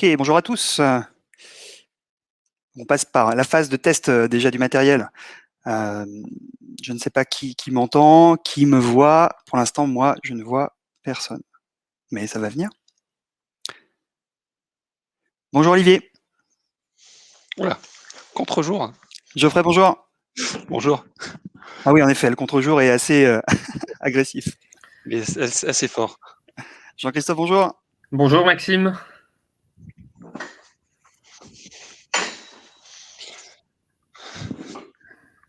Ok, bonjour à tous. On passe par la phase de test déjà du matériel. Euh, je ne sais pas qui m'entend, qui me voit. Pour l'instant, moi, je ne vois personne. Mais ça va venir. Bonjour Olivier. Voilà, contre-jour. Geoffrey, bonjour. Bonjour, Ah oui, en effet, le contre-jour est assez agressif. mais assez fort. Jean-Christophe, bonjour. Bonjour Maxime.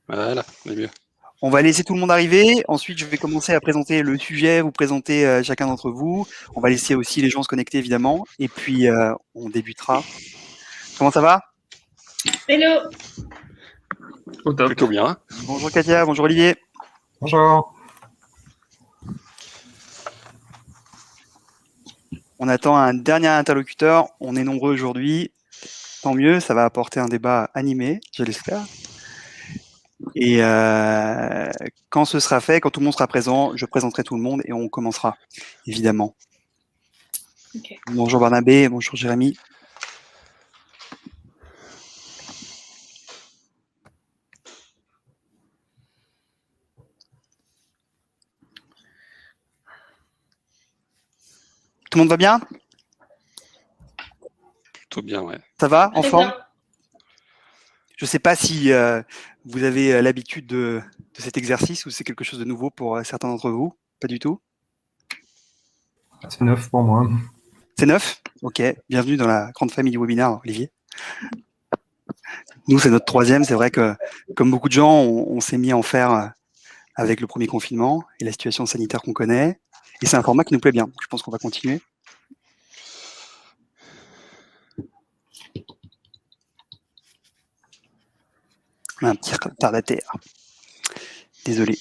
Voilà, c'est mieux. On va laisser tout le monde arriver. Ensuite, je vais commencer à présenter le sujet, vous présenter chacun d'entre vous. On va laisser aussi les gens se connecter, évidemment. Et puis, on débutera. Comment ça va? Hello. Au top. Plutôt bien. Bonjour Katia, bonjour Olivier. Bonjour. On attend un dernier interlocuteur. On est nombreux aujourd'hui. Tant mieux, ça va apporter un débat animé, je l'espère. Et quand ce sera fait, quand tout le monde sera présent, je présenterai tout le monde et on commencera, évidemment. Okay. Bonjour Barnabé, bonjour Jérémy. Tout le monde va bien? Plutôt bien, ouais. Ça va, en Très forme? bien. Je ne sais pas si vous avez l'habitude de cet exercice ou c'est quelque chose de nouveau pour certains d'entre vous. Pas du tout? C'est neuf pour moi. C'est neuf? Ok, bienvenue dans la grande famille du webinaire, Olivier. Nous, c'est notre troisième. C'est vrai que, comme beaucoup de gens, on s'est mis à en faire avec le premier confinement et la situation sanitaire qu'on connaît. Et c'est un format qui nous plaît bien. Je pense qu'on va continuer. On a un petit retardataire. Désolé.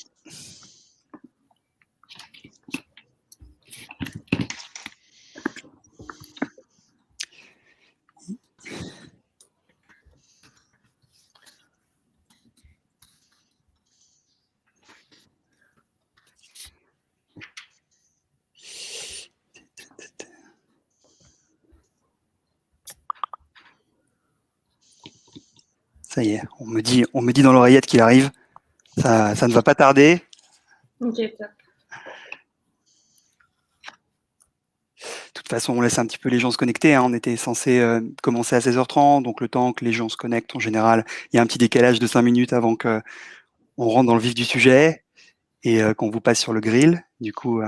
Ça y est, on me dit dans l'oreillette qu'il arrive. Ça ne va pas tarder. Ok, top. De toute façon, on laisse un petit peu les gens se connecter. On était censé commencer à 16h30, donc le temps que les gens se connectent, en général, il y a un petit décalage de 5 minutes avant qu'on rentre dans le vif du sujet et qu'on vous passe sur le grill. Du coup,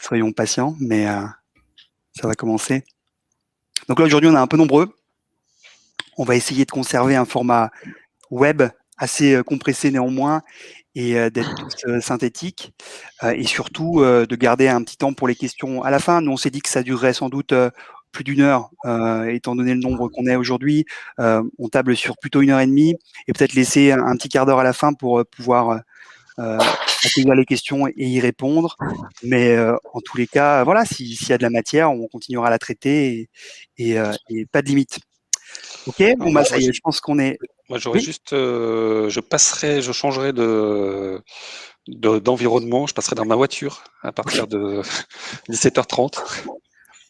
soyons patients, mais ça va commencer. Donc là, aujourd'hui, on est un peu nombreux. On va essayer de conserver un format web assez compressé néanmoins et d'être tous synthétiques et surtout de garder un petit temps pour les questions à la fin. Nous, on s'est dit que ça durerait sans doute plus d'une heure, étant donné le nombre qu'on est aujourd'hui. On table sur plutôt 1 heure et demie et peut-être laisser un petit quart d'heure à la fin pour pouvoir accueillir les questions et y répondre. Mais en tous les cas, voilà, s'il y a de la matière, on continuera à la traiter et pas de limite. Ok, bon bah ça y est, je pense qu'on est. Moi, j'aurais Oui. juste, je changerais d'environnement. Je passerai dans ma voiture à partir de 17h30.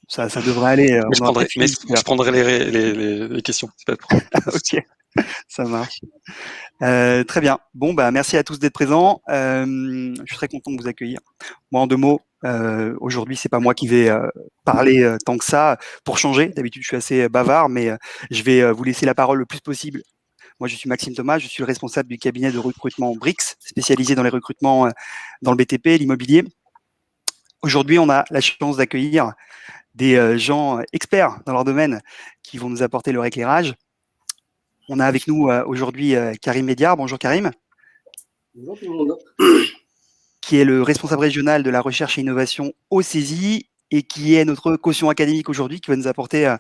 Ça devrait aller. Mais On aura peut-être fini. je prendrai les questions. C'est pas le problème. Ok, ça marche. Très bien. Bon, bah merci à tous d'être présents. Je suis très content de vous accueillir. Moi, en 2 mots, aujourd'hui, c'est pas moi qui vais parler tant que ça. Pour changer, d'habitude, je suis assez bavard, mais je vais vous laisser la parole le plus possible. Moi, je suis Maxime Thomas, je suis le responsable du cabinet de recrutement Brix, spécialisé dans les recrutements dans le BTP, l'immobilier. Aujourd'hui, on a la chance d'accueillir des gens experts dans leur domaine qui vont nous apporter leur éclairage. On a avec nous aujourd'hui Karim Médiard. Bonjour Karim. Bonjour tout le monde. Qui est le responsable régional de la recherche et innovation au CESI et qui est notre caution académique aujourd'hui, qui va nous apporter un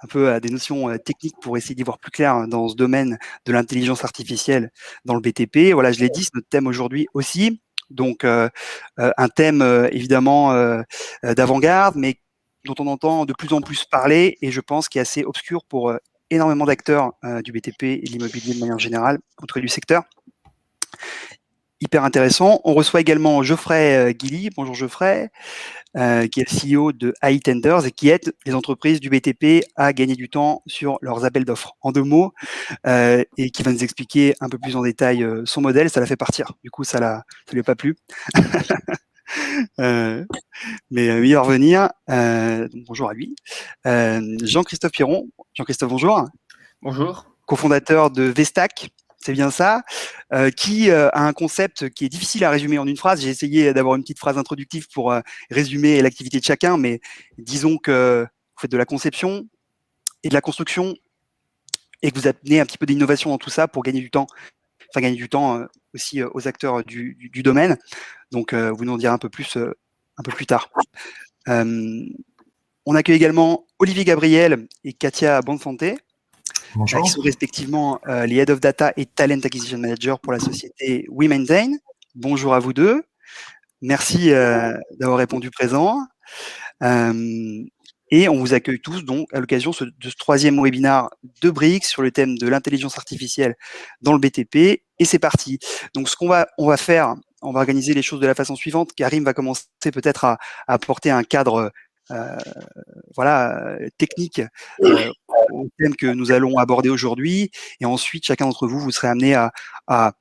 peu des notions techniques pour essayer d'y voir plus clair dans ce domaine de l'intelligence artificielle dans le BTP. Voilà, je l'ai dit, c'est notre thème aujourd'hui aussi. Donc, un thème évidemment d'avant-garde, mais dont on entend de plus en plus parler et je pense qui est assez obscur pour énormément d'acteurs du BTP et de l'immobilier de manière générale, entre du secteur. hyper intéressant. On reçoit également Geoffrey Guilly. Bonjour Geoffrey, qui est le CEO de AI Tenders et qui aide les entreprises du BTP à gagner du temps sur leurs appels d'offres. En 2 mots, et qui va nous expliquer un peu plus en détail son modèle. Ça l'a fait partir. Du coup, ça lui a pas plu. Mais il va revenir. Donc bonjour à lui. Jean-Christophe Piron. Jean-Christophe, bonjour. Bonjour. Cofondateur de Vestack, c'est bien ça, qui a un concept qui est difficile à résumer en une phrase. J'ai essayé d'avoir une petite phrase introductive pour résumer l'activité de chacun, mais disons que vous faites de la conception et de la construction et que vous amenez un petit peu d'innovation dans tout ça pour gagner du temps, aussi aux acteurs du domaine. Donc, vous nous en direz un peu plus tard. On accueille également Olivier Gabriel et Katia Bonsanté, qui sont respectivement les Head of Data et Talent Acquisition Manager pour la société WeMaintain. Bonjour à vous deux. Merci d'avoir répondu présent. Et on vous accueille tous donc à l'occasion de ce 3e webinaire de BRICS sur le thème de l'intelligence artificielle dans le BTP. Et c'est parti. Donc ce qu'on va faire, on va organiser les choses de la façon suivante. Karim va commencer peut-être à apporter un cadre technique au thème que nous allons aborder aujourd'hui. Et ensuite, chacun d'entre vous serez amené à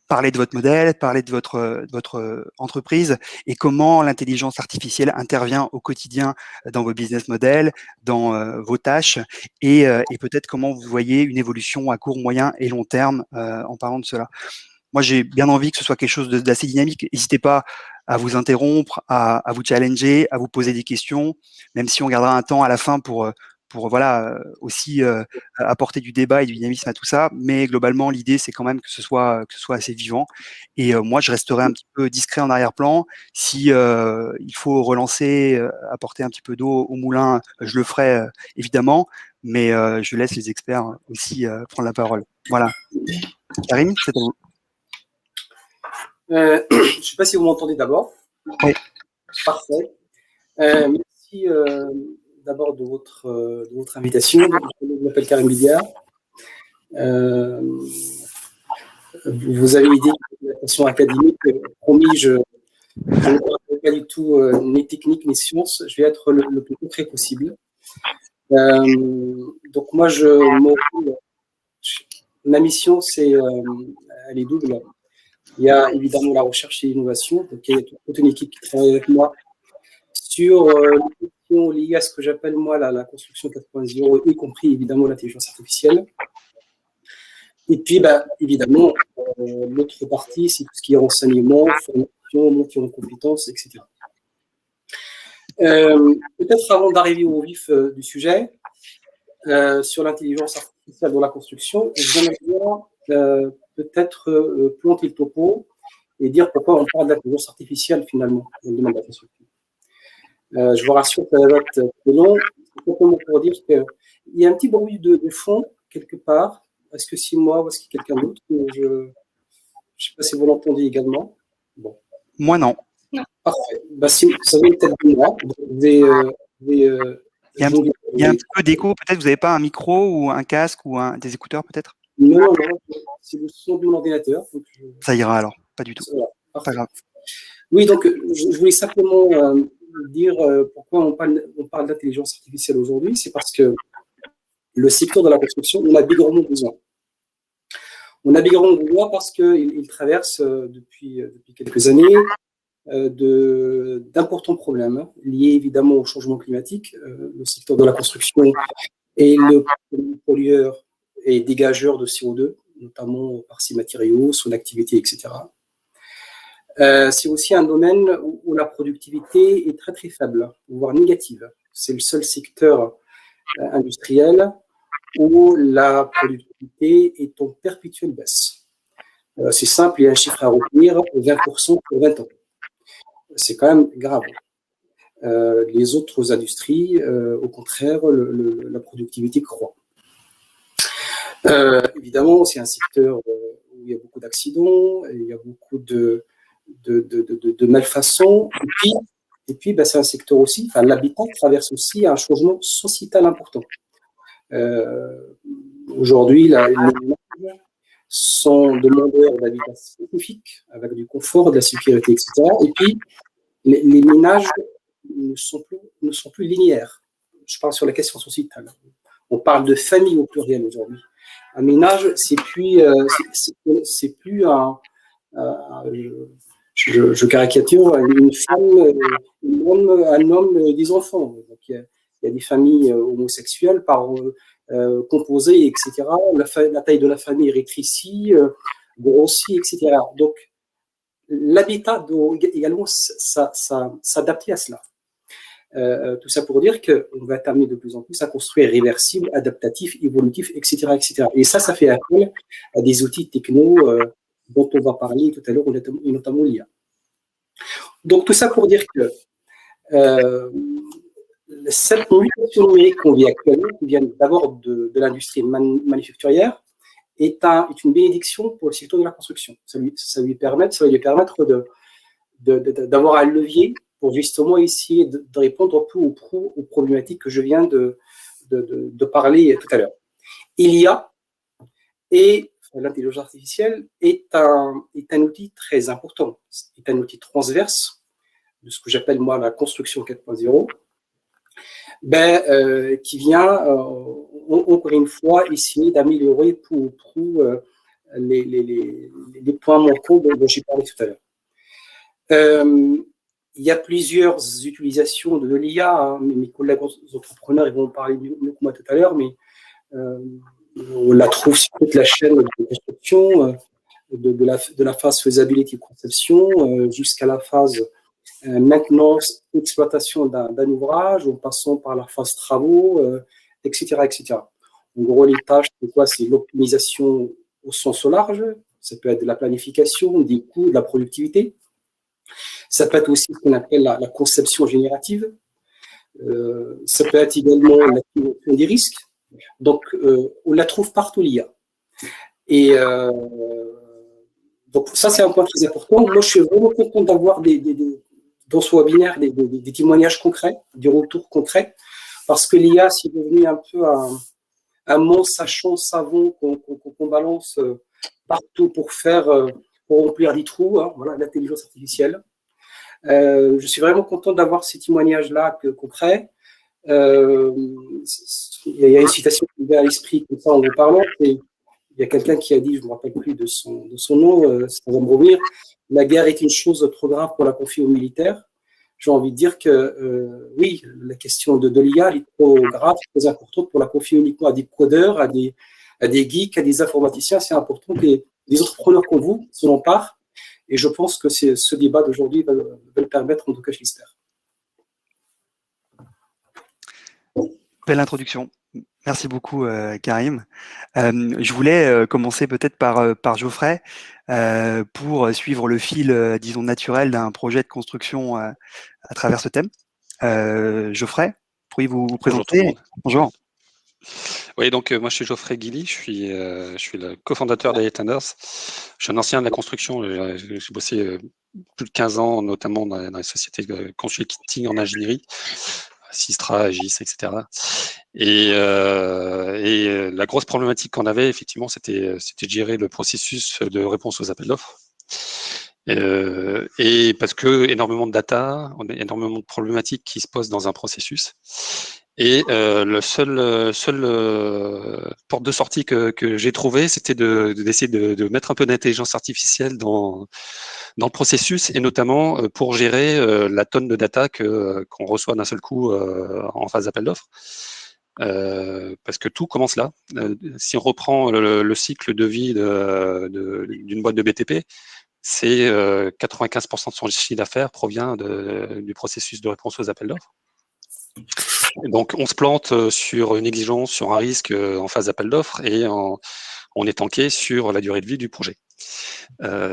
parler de votre modèle, parler de votre entreprise et comment l'intelligence artificielle intervient au quotidien dans vos business models, dans vos tâches et peut-être comment vous voyez une évolution à court, moyen et long terme en parlant de cela. Moi, j'ai bien envie que ce soit quelque chose d'assez dynamique. N'hésitez pas à vous interrompre, à vous challenger, à vous poser des questions, même si on gardera un temps à la fin pour aussi apporter du débat et du dynamisme à tout ça. Mais globalement, l'idée, c'est quand même que ce soit assez vivant. Et moi, je resterai un petit peu discret en arrière-plan. Si il faut relancer, apporter un petit peu d'eau au moulin, je le ferai évidemment. Mais je laisse les experts aussi prendre la parole. Voilà. Karim, c'est à vous. Je ne sais pas si vous m'entendez d'abord. Oui. Parfait. Merci d'abord de votre invitation. Je m'appelle Karim Bigard. Vous avez idée de la question académique. Promis, je ne parle pas du tout ni technique ni science. Je vais être le plus concret possible. Donc moi, ma mission, elle est double. Il y a évidemment la recherche et l'innovation. Donc, il y a toute une équipe qui travaille avec moi sur les questions liées à ce que j'appelle moi la construction 4.0, y compris évidemment l'intelligence artificielle. Et puis, évidemment, l'autre partie, c'est tout ce qui est renseignement, formation, montée en compétences, etc. Peut-être avant d'arriver au vif du sujet, sur l'intelligence artificielle dans la construction, j'aimerais bien peut-être planter le topo et dire pourquoi on parle d'intelligence artificielle finalement dans le domaine de la construction. Je vous rassure, ça va être très long. C'est simplement pour dire qu'il y a un petit bruit de fond quelque part. Est-ce que c'est moi ou est-ce qu'il y a quelqu'un d'autre? Je ne sais pas si vous l'entendez également. Bon. Moi, non. Parfait. Ça va peut-être de moi. Il y a un petit peu d'écho. Peut-être vous n'avez pas un micro ou un casque ou des écouteurs peut-être? Non, c'est le son de mon ordinateur. Donc ça ira alors, pas du tout. Pas grave. Oui, donc je voulais simplement dire pourquoi on parle d'intelligence artificielle aujourd'hui. C'est parce que le secteur de la construction, on a bigrement besoin. On a bigrement besoin parce qu'il traverse depuis quelques années d'importants problèmes liés évidemment au changement climatique. Le secteur de la construction est le pollueur et dégageur de CO2, notamment par ses matériaux, son activité, etc. C'est aussi un domaine où la productivité est très très faible, voire négative. C'est le seul secteur industriel où la productivité est en perpétuelle baisse. C'est simple, il y a un chiffre à retenir, 20% pour 20 ans. C'est quand même grave. Les autres industries, au contraire, la productivité croît. Évidemment, c'est un secteur où il y a beaucoup d'accidents, il y a beaucoup de malfaçons. Et puis c'est un secteur aussi, l'habitat traverse aussi un changement sociétal important. Aujourd'hui, les images sont demandeurs d'habitat spécifique, avec du confort, de la sécurité, etc. Et puis, les ménages ne sont plus linéaires. Je parle sur la question sociétale. On parle de famille au pluriel aujourd'hui. Un ménage, c'est plus je caricature, une femme, un homme, des enfants. Donc, il y a des familles homosexuelles composées, etc. La taille de la famille rétrécit, grossit, etc. Donc, l'habitat doit également s'adapter à cela. Tout ça pour dire qu'on va être amené de plus en plus à construire réversible, adaptatif, évolutif, etc., etc. Et ça fait appel à des outils techno dont on va parler tout à l'heure, et notamment l'IA. Donc, tout ça pour dire que cette mutation numérique qu'on vit actuellement, qui vient d'abord de l'industrie manufacturière, est une bénédiction pour le secteur de la construction. Ça va lui permettre d'avoir un levier pour justement essayer de répondre un peu aux problématiques que je viens de parler tout à l'heure. l'IA et l'intelligence artificielle est un outil très important, est un outil transverse de ce que j'appelle moi la construction 4.0, qui vient encore une fois essayer d'améliorer pour les points manquants dont j'ai parlé tout à l'heure. Il y a plusieurs utilisations de l'IA, hein, mes collègues entrepreneurs ils vont en parler mieux que moi tout à l'heure, mais on la trouve sur toute la chaîne de construction, de la phase faisabilité conception jusqu'à la phase maintenance, exploitation d'un ouvrage, en passant par la phase travaux, etc., etc. En gros, les tâches, c'est quoi? C'est l'optimisation au sens large, ça peut être de la planification, des coûts, de la productivité. Ça peut être aussi ce qu'on appelle la conception générative. Ça peut être également l'activation des risques. Donc, on la trouve partout, l'IA. Et donc, ça, c'est un point très important. Moi, je suis vraiment content d'avoir dans ce webinaire des témoignages concrets, des retours concrets, parce que l'IA, c'est devenu un peu un mot sachant savon qu'on balance partout pour remplir des trous, hein, voilà, l'intelligence artificielle. Je suis vraiment content d'avoir ces témoignages-là concrets. Il y a une citation qui me vient à l'esprit comme ça en vous parlant. Il y a quelqu'un qui a dit, je ne me rappelle plus de son nom, ça va me revenir, la guerre est une chose trop grave pour la confier aux militaires. J'ai envie de dire que oui, la question de l'IA est trop grave, très importante pour la confier uniquement à des codeurs, à des geeks, à des informaticiens. C'est important que les entrepreneurs comme vous s'en emparent. Et je pense que ce débat d'aujourd'hui va le permettre, en tout cas, je l'espère. Belle introduction. Merci beaucoup, Karim. Je voulais commencer peut-être par Geoffrey pour suivre le fil, disons, naturel d'un projet de construction à travers ce thème. Geoffrey, pourriez-vous vous présenter? Bonjour. Oui, donc moi je suis Geoffrey Guilly, je suis le cofondateur d'A8Anders. Je suis un ancien de la construction, j'ai bossé plus de 15 ans, notamment dans les sociétés de consulting en ingénierie, Sistra, Agis, etc. Et la grosse problématique qu'on avait, effectivement, c'était de gérer le processus de réponse aux appels d'offres. Et parce que énormément de data, énormément de problématiques qui se posent dans un processus. Et le seul porte de sortie que j'ai trouvé, c'était d'essayer de mettre un peu d'intelligence artificielle dans le processus, et notamment pour gérer la tonne de data qu'on reçoit d'un seul coup en phase d'appel d'offres. Parce que tout commence là. Si on reprend le cycle de vie d'une boîte de BTP, c'est 95% de son chiffre d'affaires provient du processus de réponse aux appels d'offres. Donc, on se plante sur une exigence, sur un risque en phase d'appel d'offres, et on est tanké sur la durée de vie du projet.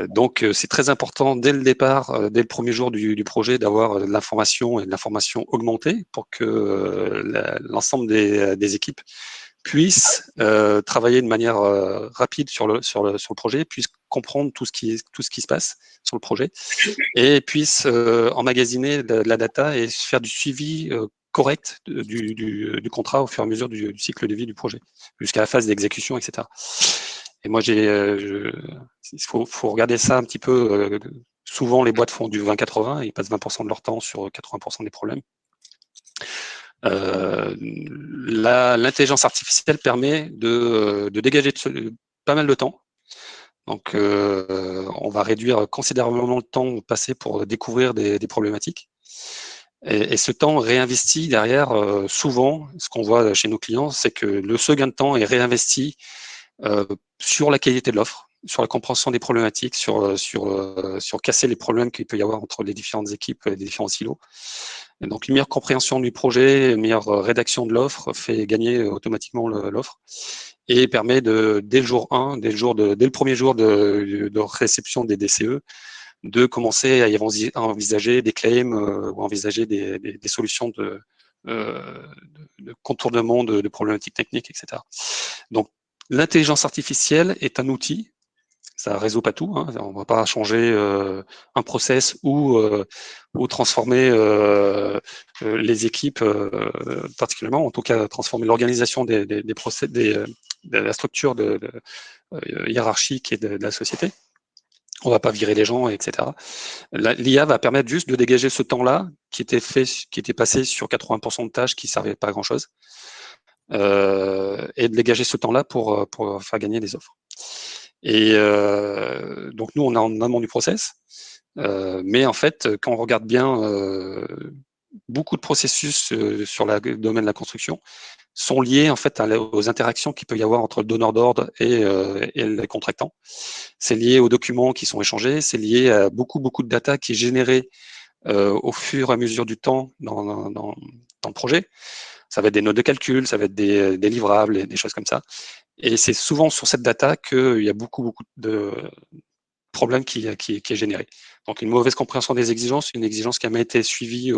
Donc, c'est très important dès le départ, dès le premier jour du projet, d'avoir de l'information et de l'information augmentée pour que l'ensemble des équipes puissent travailler de manière rapide sur le projet, puissent comprendre tout ce qui se passe sur le projet, et puissent emmagasiner de la data et faire du suivi correct du contrat au fur et à mesure du cycle de vie du projet, jusqu'à la phase d'exécution, etc. Et moi, il faut regarder ça un petit peu. Souvent, les boîtes font du 20-80, ils passent 20% de leur temps sur 80% des problèmes. L'intelligence artificielle permet de dégager pas mal de temps. Donc, on va réduire considérablement le temps passé pour découvrir des problématiques. Et ce temps réinvesti derrière, souvent, ce qu'on voit chez nos clients, c'est que ce gain de temps est réinvesti sur la qualité de l'offre, sur la compréhension des problématiques, sur casser les problèmes qu'il peut y avoir entre les différentes équipes, les différents silos. Et donc, une meilleure compréhension du projet, une meilleure rédaction de l'offre fait gagner automatiquement l'offre et permet dès le jour 1, dès le premier jour de réception des DCE, de commencer à envisager des claims ou envisager des solutions de contournement de problématiques techniques, etc. Donc, l'intelligence artificielle est un outil, ça ne résout pas tout, hein. On ne va pas changer un process ou transformer les équipes particulièrement, en tout cas transformer l'organisation des process, de la structure hiérarchique et de la société. On ne va pas virer les gens, etc. L'IA va permettre juste de dégager ce temps-là qui était passé sur 80% de tâches qui ne servaient pas à grand-chose, et de dégager ce temps-là pour faire gagner des offres. Et donc nous, on est en amont du process, mais en fait, quand on regarde bien, beaucoup de processus sur le domaine de la construction sont liés en fait aux interactions qu'il peut y avoir entre le donneur d'ordre et les contractants. C'est lié aux documents qui sont échangés, c'est lié à beaucoup de data qui est générée au fur et à mesure du temps dans le projet. Ça va être des notes de calcul, ça va être des livrables, des choses comme ça. Et c'est souvent sur cette data qu'il y a beaucoup de problèmes qui est généré. Donc, une mauvaise compréhension des exigences, une exigence qui n'a pas été suivie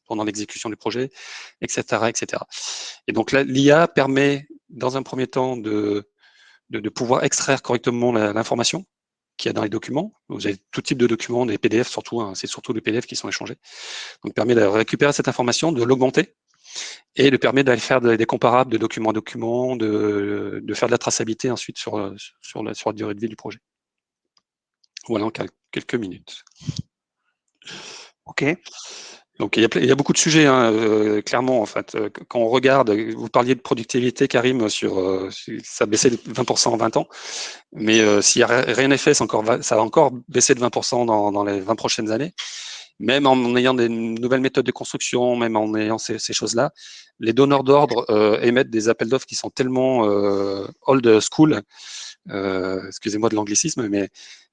pendant l'exécution du projet, etc., etc. Et donc, là, l'IA permet, dans un premier temps, de pouvoir extraire correctement l'information qu'il y a dans les documents. Vous avez tout type de documents, des PDF surtout, hein, c'est surtout les PDF qui sont échangés. Donc, permet de récupérer cette information, de l'augmenter, et de permettre d'aller faire des comparables de document à document, de faire de la traçabilité ensuite sur la durée de vie du projet. Voilà en quelques minutes. Ok. Donc il y a beaucoup de sujets, hein, clairement en fait. Quand on regarde, vous parliez de productivité, Karim, ça a baissé de 20% en 20 ans, mais s'il n'y a rien n'est fait, ça va encore baisser de 20% dans les 20 prochaines années. Même en ayant des nouvelles méthodes de construction, même en ayant ces choses-là, les donneurs d'ordre émettent des appels d'offres qui sont tellement old school, excusez-moi de l'anglicisme,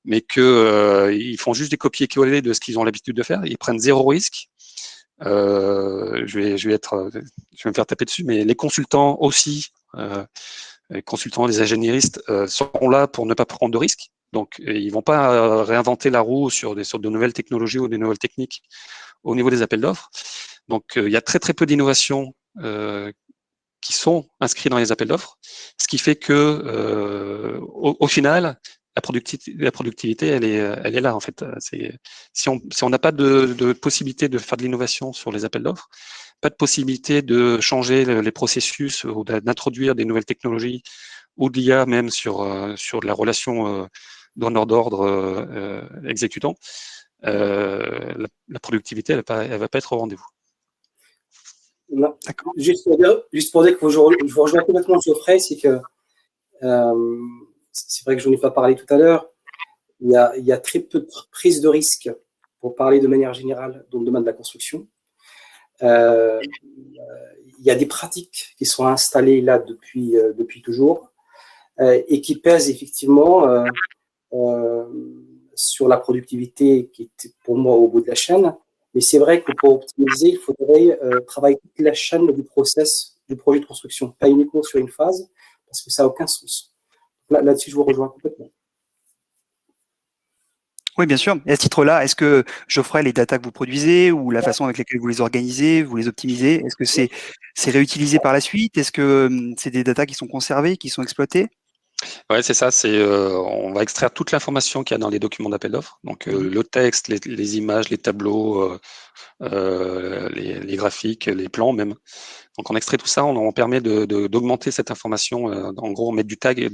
mais que ils font juste des copier-coller de ce qu'ils ont l'habitude de faire. Ils prennent zéro risque. Je vais me faire taper dessus, mais les consultants aussi, les consultants, les ingénieristes seront là pour ne pas prendre de risques. Donc, ils vont pas réinventer la roue sur de nouvelles technologies ou des nouvelles techniques au niveau des appels d'offres. Donc, il y a très peu d'innovations qui sont inscrits dans les appels d'offres, ce qui fait que au final, la productivité, elle est là en fait. Si on n'a pas de possibilité de faire de l'innovation sur les appels d'offres, pas de possibilité de changer les processus ou d'introduire des nouvelles technologies ou de l'IA même sur la relation donneur d'ordre exécutant, la productivité, elle va pas être au rendez-vous. Juste pour dire que je vous rejoins complètement Geoffrey, c'est que c'est vrai que je n'en ai pas parlé tout à l'heure, il y a très peu de prise de risque pour parler de manière générale dans le domaine de la construction. Il y a des pratiques qui sont installées là depuis toujours et qui pèsent effectivement sur la productivité qui est pour moi au bout de la chaîne. Mais c'est vrai que pour optimiser, il faudrait travailler toute la chaîne du process du projet de construction, pas uniquement sur une phase, parce que ça n'a aucun sens. Là-dessus, je vous rejoins complètement. Oui, bien sûr. Et à ce titre-là, est-ce que, Geoffrey, les datas que vous produisez ou la façon avec laquelle vous les organisez, vous les optimisez, est-ce que c'est réutilisé par la suite? Est-ce que c'est des datas qui sont conservées, qui sont exploitées? Ouais, c'est ça. On va extraire toute l'information qu'il y a dans les documents d'appel d'offres. Donc, le texte, les images, les tableaux, les graphiques, les plans même. Donc, on extrait tout ça. On permet d'augmenter cette information. En gros, on met du tag,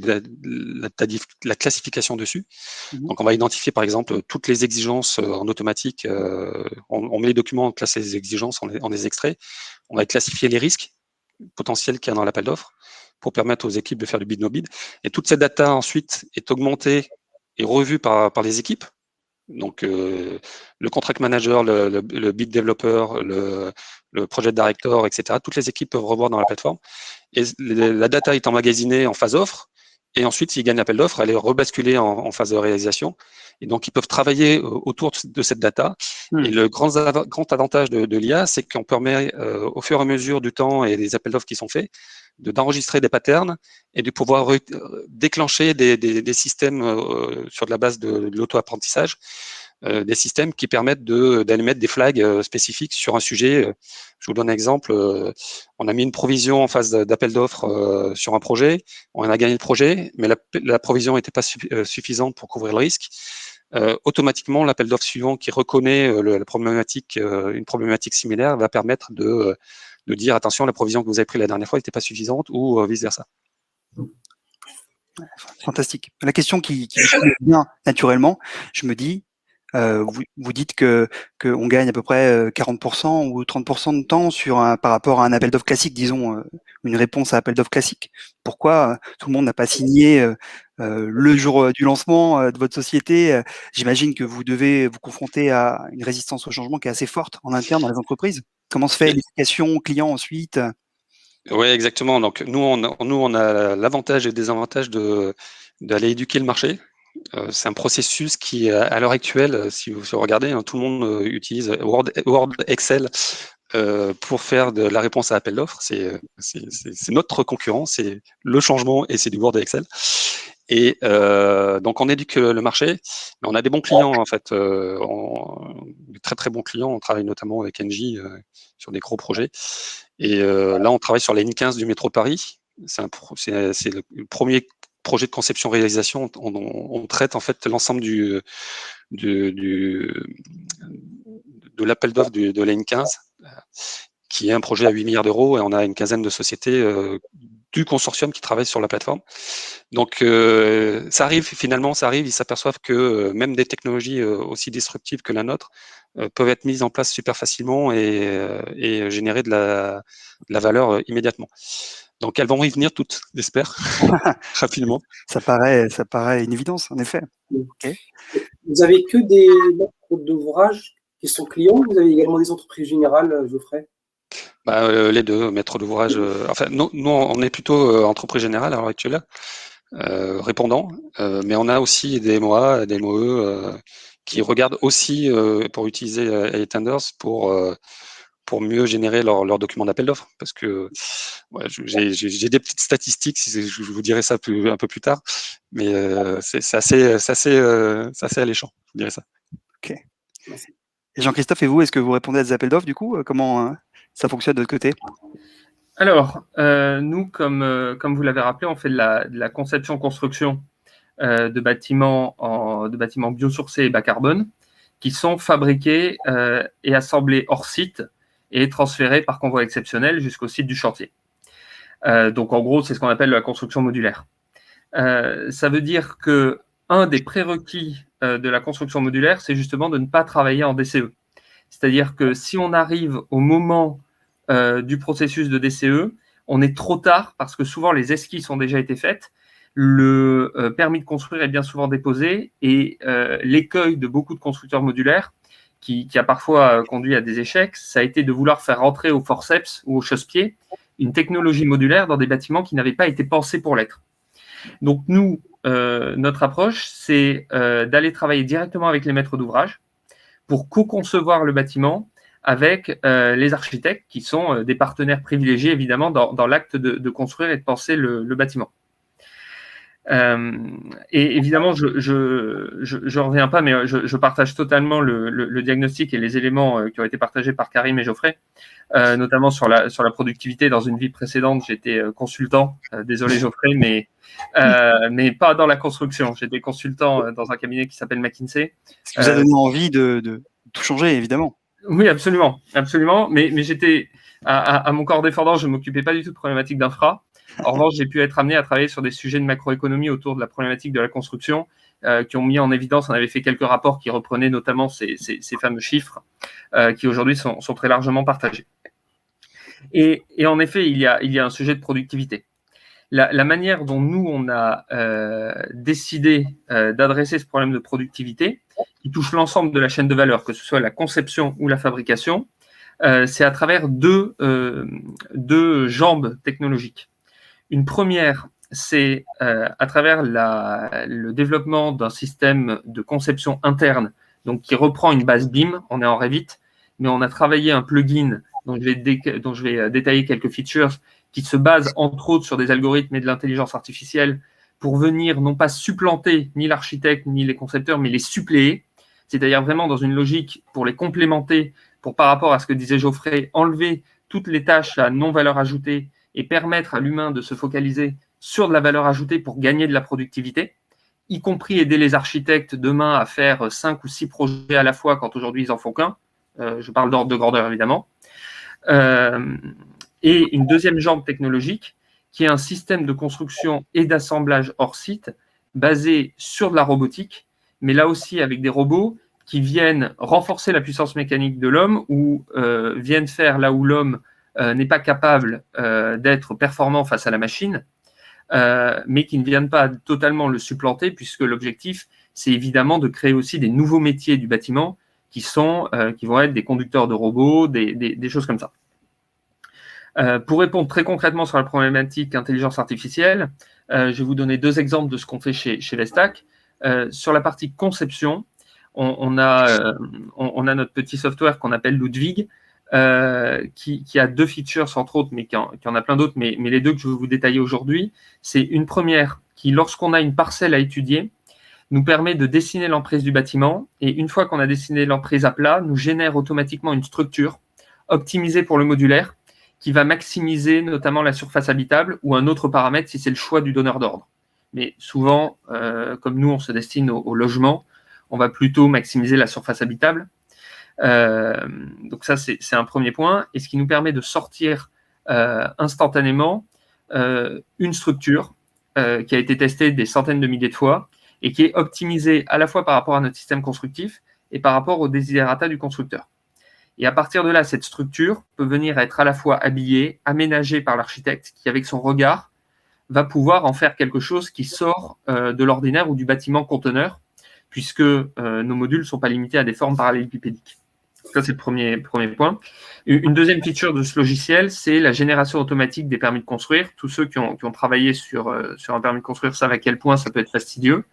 la classification dessus. Donc, on va identifier, par exemple, toutes les exigences en automatique. On met les documents, on classe les exigences, on les extrait. On va classifier les risques potentiels qu'il y a dans l'appel d'offres pour permettre aux équipes de faire du bid no bid. Et toute cette data ensuite est augmentée et revue par les équipes. Donc le contract manager, le bid developer, le project director, etc. Toutes les équipes peuvent revoir dans la plateforme. Et la data est emmagasinée en phase offre. Et ensuite, s'ils gagnent l'appel d'offres, elle est rebasculée en phase de réalisation. Et donc, ils peuvent travailler autour de cette data. Et le grand avantage de l'IA, c'est qu'on permet, au fur et à mesure du temps et des appels d'offres qui sont faits, d'enregistrer des patterns et de pouvoir déclencher des systèmes sur la base de l'auto-apprentissage, des systèmes qui permettent d'aller mettre des flags spécifiques sur un sujet. Je vous donne un exemple. On a mis une provision en phase d'appel d'offres sur un projet. On a gagné le projet, mais la provision n'était pas suffisante pour couvrir le risque. Automatiquement, l'appel d'offres suivant qui reconnaît une problématique similaire va permettre de dire attention, la provision que vous avez prise la dernière fois n'était pas suffisante ou vice-versa. Fantastique. La question qui vient naturellement, je me dis, vous dites qu'on gagne à peu près 40% ou 30% de temps par rapport à un appel d'offres classique, disons, une réponse à appel d'offres classique. Pourquoi tout le monde n'a pas signé le jour du lancement de votre société? J'imagine que vous devez vous confronter à une résistance au changement qui est assez forte en interne dans les entreprises. Comment se fait l'éducation client ensuite? Oui, exactement. Donc, nous, on a l'avantage et le désavantage d'aller éduquer le marché. C'est un processus qui, à l'heure actuelle, si vous regardez, tout le monde utilise Word, Excel pour faire de la réponse à appel d'offres. C'est notre concurrent, c'est le changement et c'est du Word et Excel. Et donc, on éduque le marché, mais on a des bons clients, en fait, de très très bons clients. On travaille notamment avec Engie sur des gros projets. Et là, on travaille sur la ligne 15 du métro de Paris. C'est le premier projet de conception-réalisation. On traite en fait l'ensemble de l'appel d'offres de la ligne 15, qui est un projet à 8 milliards d'euros, et on a une quinzaine de sociétés du consortium qui travaillent sur la plateforme. Donc ça arrive, ils s'aperçoivent que même des technologies aussi disruptives que la nôtre peuvent être mises en place super facilement et générer de la valeur immédiatement. Donc elles vont y venir toutes, j'espère, rapidement. Ça paraît une évidence, en effet. Okay. Vous avez que des maîtres d'ouvrage qui sont clients, vous avez également des entreprises générales, Geoffrey? Les deux, maîtres d'ouvrage. Enfin, nous, on est plutôt entreprise générale à l'heure actuelle, répondant, mais on a aussi des MOA, des MOE qui regardent aussi pour utiliser A-Tenders pour mieux générer leurs documents d'appel d'offres, parce que j'ai des petites statistiques, je vous dirai ça un peu plus tard, mais c'est assez alléchant, je vous dirai ça. Ok. Et Jean-Christophe, et vous, est-ce que vous répondez à des appels d'offres du coup? Comment ça fonctionne de votre côté? Alors, nous, comme vous l'avez rappelé, on fait de la conception-construction de bâtiments biosourcés et bas carbone qui sont fabriqués et assemblés hors site et transférés par convoi exceptionnel jusqu'au site du chantier. Donc, en gros, c'est ce qu'on appelle la construction modulaire. Ça veut dire que un des prérequis de la construction modulaire, c'est justement de ne pas travailler en DCE. C'est-à-dire que si on arrive au moment du processus de DCE, on est trop tard parce que souvent les esquisses ont déjà été faites, le permis de construire est bien souvent déposé et l'écueil de beaucoup de constructeurs modulaires qui a parfois conduit à des échecs, ça a été de vouloir faire rentrer au forceps ou au chausse-pied une technologie modulaire dans des bâtiments qui n'avaient pas été pensés pour l'être. Donc nous, notre approche, c'est d'aller travailler directement avec les maîtres d'ouvrage pour co-concevoir le bâtiment avec les architectes qui sont des partenaires privilégiés évidemment dans l'acte de construire et de penser le bâtiment. Et évidemment, je reviens pas, mais je partage totalement le diagnostic et les éléments qui ont été partagés par Karim et Geoffrey, notamment sur la productivité. Dans une vie précédente, j'étais consultant. Désolé Geoffrey, mais pas dans la construction. J'étais consultant dans un cabinet qui s'appelle McKinsey. Ce qui vous a donné envie de tout changer, évidemment. Oui, absolument, absolument. Mais j'étais à mon corps défendant, je m'occupais pas du tout de problématiques d'infra. En revanche, j'ai pu être amené à travailler sur des sujets de macroéconomie autour de la problématique de la construction, qui ont mis en évidence, on avait fait quelques rapports qui reprenaient notamment ces fameux chiffres, qui aujourd'hui sont très largement partagés. Et en effet, il y a un sujet de productivité. La manière dont nous, on a décidé d'adresser ce problème de productivité, qui touche l'ensemble de la chaîne de valeur, que ce soit la conception ou la fabrication, c'est à travers deux jambes technologiques. Une première, c'est à travers le développement d'un système de conception interne, donc qui reprend une base BIM, on est en Revit, mais on a travaillé un plugin dont je vais détailler quelques features, qui se base entre autres sur des algorithmes et de l'intelligence artificielle pour venir non pas supplanter ni l'architecte ni les concepteurs, mais les suppléer, c'est-à-dire vraiment dans une logique pour les complémenter, pour par rapport à ce que disait Geoffrey, enlever toutes les tâches à non-valeur ajoutée et permettre à l'humain de se focaliser sur de la valeur ajoutée pour gagner de la productivité, y compris aider les architectes demain à faire 5 ou 6 projets à la fois quand aujourd'hui ils en font qu'un. Je parle d'ordre de grandeur évidemment. Et une deuxième jambe technologique qui est un système de construction et d'assemblage hors site basé sur de la robotique, mais là aussi avec des robots qui viennent renforcer la puissance mécanique de l'homme ou viennent faire là où l'homme n'est pas capable d'être performant face à la machine, mais qui ne viennent pas totalement le supplanter, puisque l'objectif, c'est évidemment de créer aussi des nouveaux métiers du bâtiment qui vont être des conducteurs de robots, des choses comme ça. Pour répondre très concrètement sur la problématique intelligence artificielle, je vais vous donner 2 exemples de ce qu'on fait chez Vestac. Sur la partie conception, on a notre petit software qu'on appelle Ludwig, qui a 2 features entre autres, mais qui en a plein d'autres, mais les 2 que je vais vous détailler aujourd'hui, c'est une première qui, lorsqu'on a une parcelle à étudier, nous permet de dessiner l'emprise du bâtiment, et une fois qu'on a dessiné l'emprise à plat, nous génère automatiquement une structure optimisée pour le modulaire, qui va maximiser notamment la surface habitable ou un autre paramètre si c'est le choix du donneur d'ordre. Mais souvent, comme nous, on se destine au logement, on va plutôt maximiser la surface habitable. Donc ça, c'est un premier point. Et ce qui nous permet de sortir instantanément une structure qui a été testée des centaines de milliers de fois et qui est optimisée à la fois par rapport à notre système constructif et par rapport aux desiderata du constructeur. Et à partir de là, cette structure peut venir être à la fois habillée, aménagée par l'architecte qui, avec son regard, va pouvoir en faire quelque chose qui sort de l'ordinaire ou du bâtiment conteneur, puisque nos modules ne sont pas limités à des formes parallélépipédiques. Ça, c'est le premier point. Une deuxième feature de ce logiciel, c'est la génération automatique des permis de construire. Tous ceux qui ont travaillé sur un permis de construire savent à quel point ça peut être fastidieux.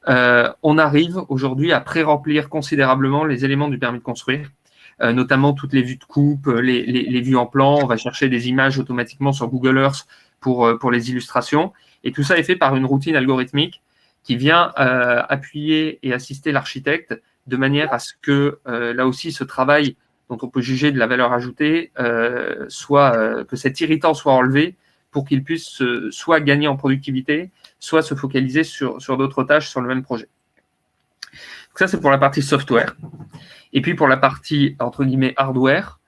On arrive aujourd'hui à pré-remplir considérablement les éléments du permis de construire, notamment toutes les vues de coupe, les vues en plan. On va chercher des images automatiquement sur Google Earth pour les illustrations. Et tout ça est fait par une routine algorithmique qui vient appuyer et assister l'architecte de manière à ce que, là aussi, ce travail dont on peut juger de la valeur ajoutée, que cet irritant soit enlevé pour qu'il puisse soit gagner en productivité, soit se focaliser sur d'autres tâches sur le même projet. Donc ça, c'est pour la partie software. Et puis, pour la partie, entre guillemets, hardware,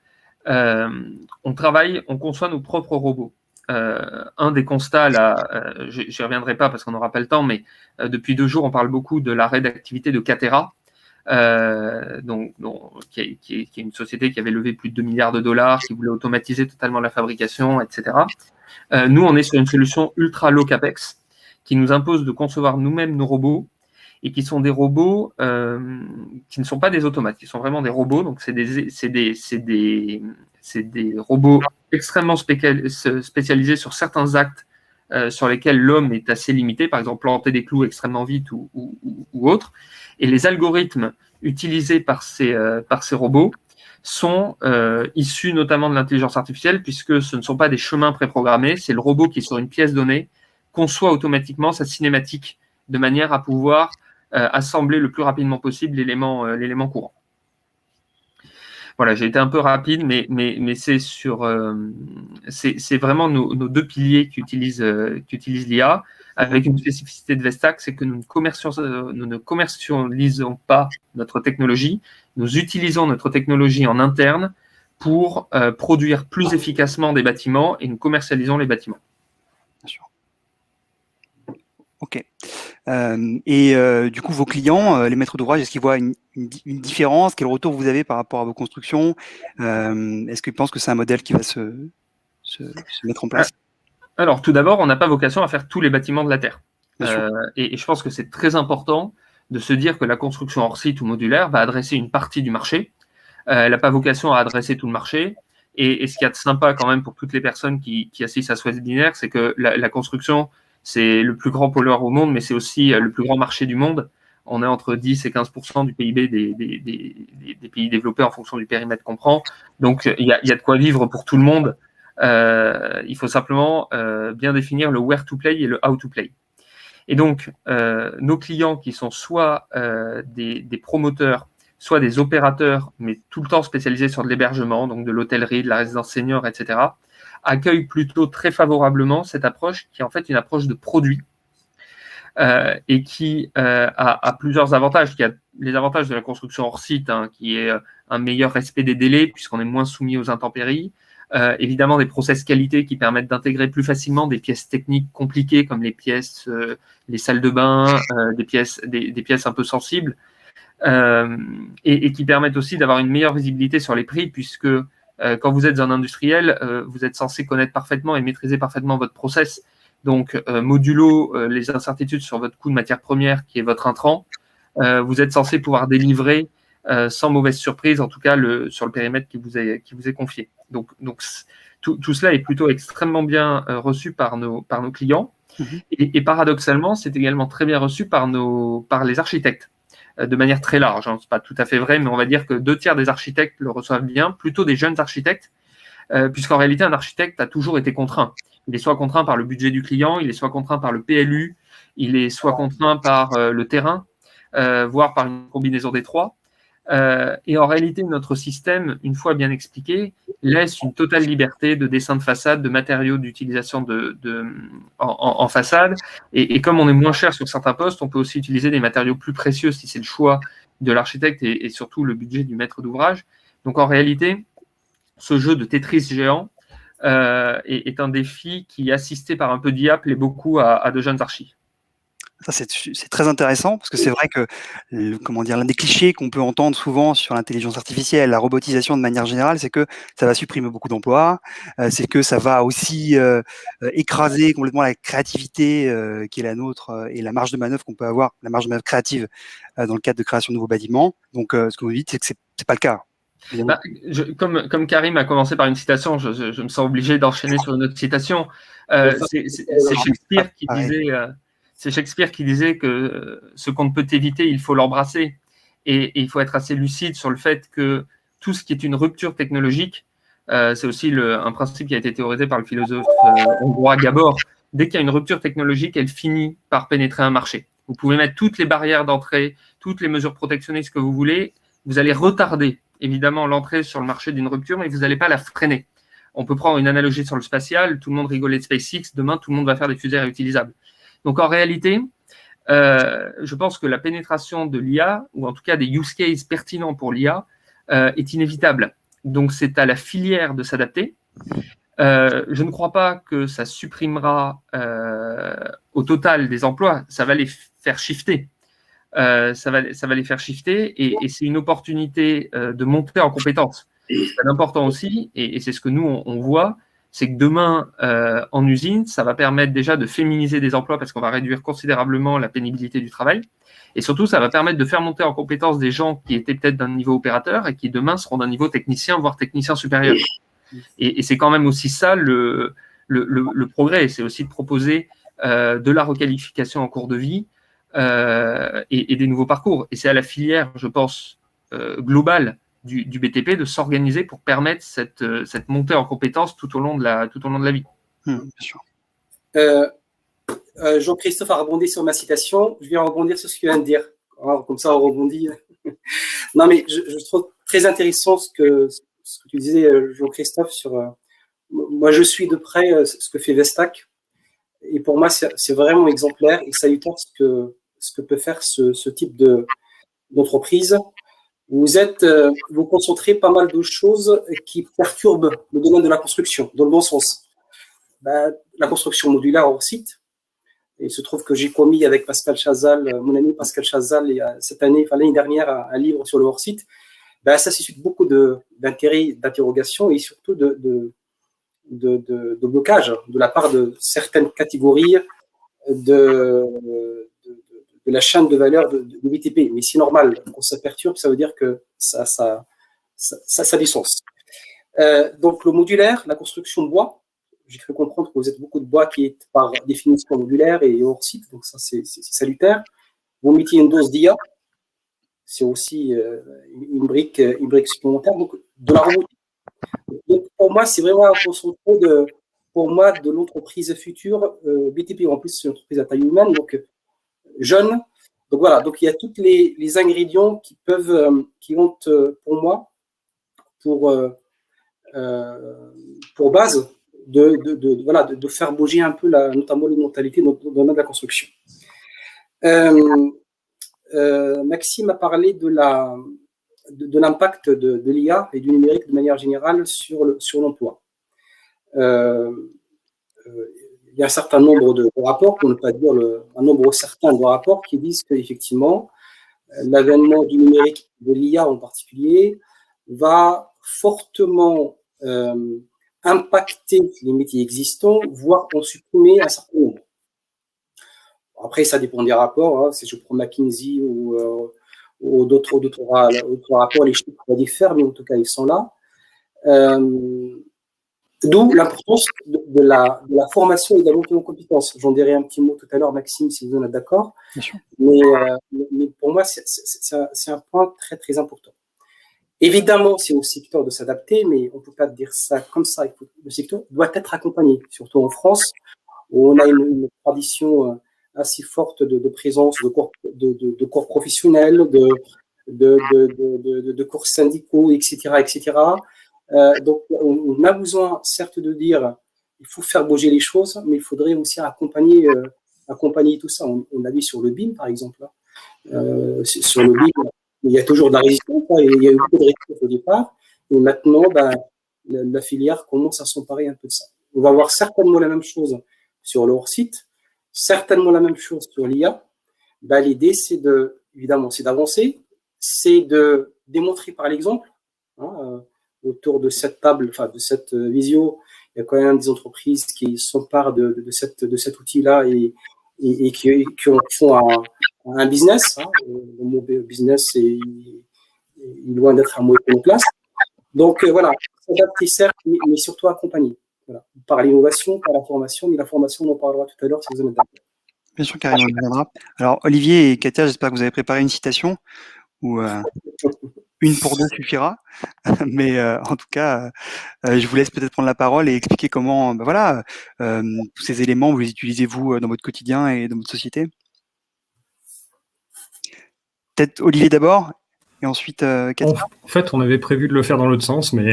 on conçoit nos propres robots. Un des constats, là, j'y reviendrai pas parce qu'on n'aura pas le temps, mais depuis 2 jours, on parle beaucoup de l'arrêt d'activité de Catera, qui est une société qui avait levé plus de 2 milliards de dollars, qui voulait automatiser totalement la fabrication, etc. Nous, on est sur une solution ultra low capex qui nous impose de concevoir nous-mêmes nos robots et qui sont des robots qui ne sont pas des automates, qui sont vraiment des robots. Donc, c'est des robots extrêmement spécialisés sur certains actes sur lesquels l'homme est assez limité, par exemple planter des clous extrêmement vite ou autre. Et les algorithmes utilisés par ces robots sont issus notamment de l'intelligence artificielle, puisque ce ne sont pas des chemins préprogrammés, c'est le robot qui, sur une pièce donnée, conçoit automatiquement sa cinématique de manière à pouvoir assembler le plus rapidement possible l'élément courant. Voilà, j'ai été un peu rapide, mais c'est vraiment nos deux piliers qui utilisent l'IA, avec une spécificité de Vestac, c'est que nous ne commercialisons pas notre technologie, nous utilisons notre technologie en interne pour produire plus efficacement des bâtiments et nous commercialisons les bâtiments. Bien sûr. Ok. Du coup, vos clients, les maîtres d'ouvrage, est-ce qu'ils voient une différence? Quel retour vous avez par rapport à vos constructions? Est-ce qu'ils pensent que c'est un modèle qui va se mettre en place? Alors, tout d'abord, on n'a pas vocation à faire tous les bâtiments de la Terre. Et je pense que c'est très important de se dire que la construction hors site ou modulaire va adresser une partie du marché. Elle n'a pas vocation à adresser tout le marché. Et ce qu'il y a de sympa quand même pour toutes les personnes qui assistent à ce webinaire, c'est que la construction, c'est le plus grand pollueur au monde, mais c'est aussi le plus grand marché du monde. On est entre 10 et 15% du PIB des pays développés en fonction du périmètre qu'on prend. Donc, il y a de quoi vivre pour tout le monde. Il faut simplement bien définir le where to play et le how to play. Et donc, nos clients qui sont soit des promoteurs, soit des opérateurs, mais tout le temps spécialisés sur de l'hébergement, donc de l'hôtellerie, de la résidence senior, etc., accueillent plutôt très favorablement cette approche qui est en fait une approche de produit et qui a plusieurs avantages. Il y a les avantages de la construction hors site, qui est un meilleur respect des délais puisqu'on est moins soumis aux intempéries. Évidemment, des process qualité qui permettent d'intégrer plus facilement des pièces techniques compliquées comme les pièces, les salles de bain, des pièces un peu sensibles et qui permettent aussi d'avoir une meilleure visibilité sur les prix puisque quand vous êtes un industriel, vous êtes censé connaître parfaitement et maîtriser parfaitement votre process. Donc, modulo les incertitudes sur votre coût de matière première, qui est votre intrant, vous êtes censé pouvoir délivrer sans mauvaise surprise, en tout cas sur le périmètre qui vous est confié. Donc tout cela est plutôt extrêmement bien reçu par nos clients. Et paradoxalement, c'est également très bien reçu par les architectes. De manière très large. Ce n'est pas tout à fait vrai, mais on va dire que 2/3 des architectes le reçoivent bien, plutôt des jeunes architectes, puisqu'en réalité, un architecte a toujours été contraint. Il est soit contraint par le budget du client, il est soit contraint par le PLU, il est soit contraint par le terrain, voire par une combinaison des trois. Et en réalité, notre système, une fois bien expliqué, laisse une totale liberté de dessin de façade, de matériaux d'utilisation en façade. Et comme on est moins cher sur certains postes, on peut aussi utiliser des matériaux plus précieux si c'est le choix de l'architecte et surtout le budget du maître d'ouvrage. Donc en réalité, ce jeu de Tetris géant est un défi qui, assisté par un peu d'IA, plaît beaucoup à de jeunes archis. Ça, c'est très intéressant parce que c'est vrai que l'un des clichés qu'on peut entendre souvent sur l'intelligence artificielle, la robotisation de manière générale, c'est que ça va supprimer beaucoup d'emplois, c'est que ça va aussi écraser complètement la créativité qui est la nôtre et la marge de manœuvre qu'on peut avoir, la marge de manœuvre créative dans le cadre de création de nouveaux bâtiments. Donc, ce que vous dites, c'est que c'est pas le cas. Comme Karim a commencé par une citation, je me sens obligé d'enchaîner sur une autre citation. C'est Shakespeare qui disait... C'est Shakespeare qui disait que ce qu'on ne peut éviter, il faut l'embrasser. Et il faut être assez lucide sur le fait que tout ce qui est une rupture technologique, c'est aussi un principe qui a été théorisé par le philosophe hongrois Gabor. Dès qu'il y a une rupture technologique, elle finit par pénétrer un marché. Vous pouvez mettre toutes les barrières d'entrée, toutes les mesures protectionnistes que vous voulez. Vous allez retarder, évidemment, l'entrée sur le marché d'une rupture, mais vous n'allez pas la freiner. On peut prendre une analogie sur le spatial. Tout le monde rigolait de SpaceX. Demain, tout le monde va faire des fusées réutilisables. Donc, en réalité, je pense que la pénétration de l'IA, ou en tout cas des use cases pertinents pour l'IA, est inévitable. Donc, c'est à la filière de s'adapter. Je ne crois pas que ça supprimera au total des emplois. Ça va les faire shifter. Ça va les faire shifter et c'est une opportunité de monter en compétences. C'est important aussi, et c'est ce que nous, on voit, c'est que demain, en usine, ça va permettre déjà de féminiser des emplois parce qu'on va réduire considérablement la pénibilité du travail. Et surtout, ça va permettre de faire monter en compétence des gens qui étaient peut-être d'un niveau opérateur et qui demain seront d'un niveau technicien, voire technicien supérieur. Et c'est quand même aussi ça le progrès. C'est aussi de proposer de la requalification en cours de vie et des nouveaux parcours. Et c'est à la filière, je pense, globale du BTP de s'organiser pour permettre cette montée en compétences tout au long de la vie. Bien sûr. Jean-Christophe a rebondi sur ma citation. Je viens rebondir sur ce qu'il vient de dire. Alors, comme ça, on rebondit. Non, mais je trouve très intéressant ce que tu disais, Jean-Christophe, sur. Moi, je suis de près ce que fait Vestac. Et pour moi, c'est vraiment exemplaire et salutaire ce que peut faire ce type d'entreprise. Vous concentrez pas mal de choses qui perturbent le domaine de la construction, dans le bon sens. La construction modulaire hors site. Et il se trouve que j'ai commis avec Pascal Chazal, mon ami Pascal Chazal, l'année dernière, un livre sur le hors site. Ça suscite beaucoup d'intérêt, d'interrogation et surtout de blocage de la part de certaines catégories de la chaîne de valeur de BTP. Mais c'est normal, quand ça perturbe, ça veut dire que ça a du sens. Donc le modulaire, la construction de bois, j'ai cru comprendre que vous êtes beaucoup de bois qui est par définition modulaire et hors site, donc ça c'est salutaire. Vous mettiez une dose d'IA, c'est aussi une brique supplémentaire, donc de la robotique. Donc, pour moi, c'est vraiment un concentré de l'entreprise future BTP. En plus, c'est une entreprise à taille humaine, donc jeune. Donc voilà, donc il y a tous les ingrédients qui ont pour moi pour base de faire bouger un peu notamment les mentalités dans le domaine de la construction. Maxime a parlé de l'impact de l'IA et du numérique de manière générale sur l'emploi. Il y a un certain nombre de rapports, pour ne pas dire un nombre certain de rapports, qui disent qu'effectivement, l'avènement du numérique, de l'IA en particulier, va fortement impacter les métiers existants, voire en supprimer un certain nombre. Après, ça dépend des rapports. Hein. Si je prends McKinsey ou d'autres rapports, les chiffres diffèrent, mais en tout cas, ils sont là. D'où l'importance de la formation et de la montée en compétences. J'en dirai un petit mot tout à l'heure, Maxime, si vous en êtes d'accord. Mais pour moi, c'est un point très, très important. Évidemment, c'est au secteur de s'adapter, mais on ne peut pas dire ça comme ça. Le secteur doit être accompagné, surtout en France, où on a une tradition assez forte de présence de corps professionnels, de corps syndicaux, etc., etc. Donc, on a besoin, certes, de dire il faut faire bouger les choses, mais il faudrait aussi accompagner tout ça. On l'a vu sur le BIM, par exemple. Sur le BIM, il y a toujours de la résistance. Il y a eu beaucoup de résistance au départ. Et maintenant, la filière commence à s'emparer un peu de ça. On va voir certainement la même chose sur le hors-site, certainement la même chose sur l'IA. L'idée, évidemment, c'est d'avancer, c'est de démontrer par l'exemple. Autour de cette table, de cette visio, il y a quand même des entreprises qui s'emparent de cet outil-là et qui font un business. Le mot business est loin d'être un mot en place. Donc voilà, s'adapter certes, mais surtout accompagner. Voilà. Par l'innovation, par la formation, mais la formation, on en parlera tout à l'heure si vous en êtes d'accord. Bien sûr, Karim, on y viendra. Alors, Olivier et Katia, j'espère que vous avez préparé une citation ou une pour deux suffira. Mais en tout cas, je vous laisse peut-être prendre la parole et expliquer comment, tous ces éléments, vous les utilisez vous dans votre quotidien et dans votre société. Peut-être Olivier d'abord et ensuite Katia. En fait, on avait prévu de le faire dans l'autre sens, mais.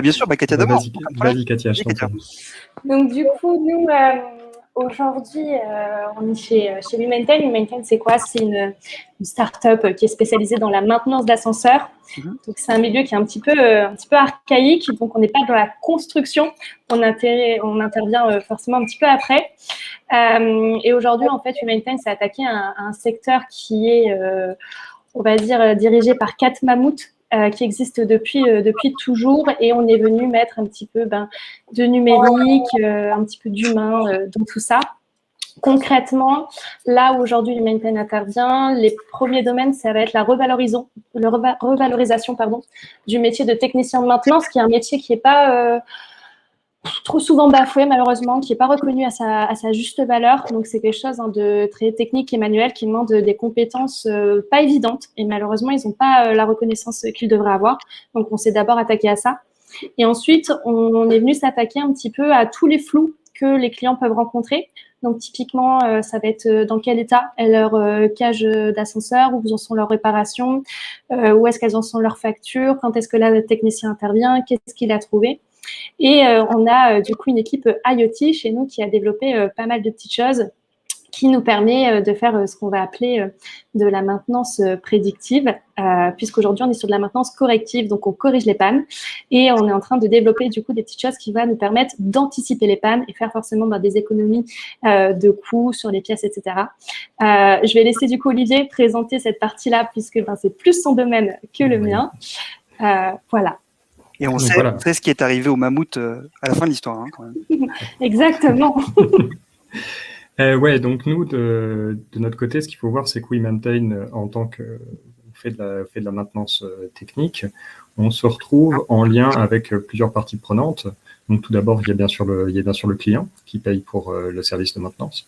Bien sûr, Katia d'abord. Vas-y, Katia, je t'en prie. Donc, du coup, nous, aujourd'hui, on est chez WeMaintain. WeMaintain, c'est quoi? C'est une start-up qui est spécialisée dans la maintenance d'ascenseurs. Donc, c'est un milieu qui est un petit peu archaïque. Donc, on n'est pas dans la construction. On intervient forcément un petit peu après. Et aujourd'hui, en fait, WeMaintain s'est attaqué à un secteur qui est, on va dire, dirigé par 4 mammouths. Qui existe depuis toujours, et on est venu mettre un petit peu de numérique, un petit peu d'humain dans tout ça. Concrètement, là où aujourd'hui WeMaintain intervient, les premiers domaines, ça va être la revalorisation du métier de technicien de maintenance, qui est un métier qui n'est pas trop souvent bafoué, malheureusement, qui n'est pas reconnu à sa juste valeur. Donc, c'est quelque chose de très technique et manuel qui demande des compétences pas évidentes. Et malheureusement, ils n'ont pas la reconnaissance qu'ils devraient avoir. Donc, on s'est d'abord attaqué à ça. Et ensuite, on est venu s'attaquer un petit peu à tous les flous que les clients peuvent rencontrer. Donc, typiquement, ça va être dans quel état est leur cage d'ascenseur, où en sont leurs réparations, où est-ce qu'elles en sont leurs factures, quand est-ce que là, le technicien intervient, qu'est-ce qu'il a trouvé. Et on a du coup une équipe IoT chez nous qui a développé pas mal de petites choses qui nous permet de faire ce qu'on va appeler de la maintenance prédictive, puisqu'aujourd'hui, on est sur de la maintenance corrective, donc on corrige les pannes, et on est en train de développer du coup des petites choses qui vont nous permettre d'anticiper les pannes et faire forcément des économies de coûts sur les pièces, etc. Je vais laisser du coup Olivier présenter cette partie-là, puisque c'est plus son domaine que le mien. Voilà. Et on sait ce qui est arrivé au mammouth à la fin de l'histoire, hein, quand même. Exactement. Ouais, donc nous, de notre côté, ce qu'il faut voir, c'est que WeMaintain, en tant que fait de la maintenance technique, on se retrouve en lien avec plusieurs parties prenantes. Donc tout d'abord, il y a bien sûr le client qui paye pour le service de maintenance.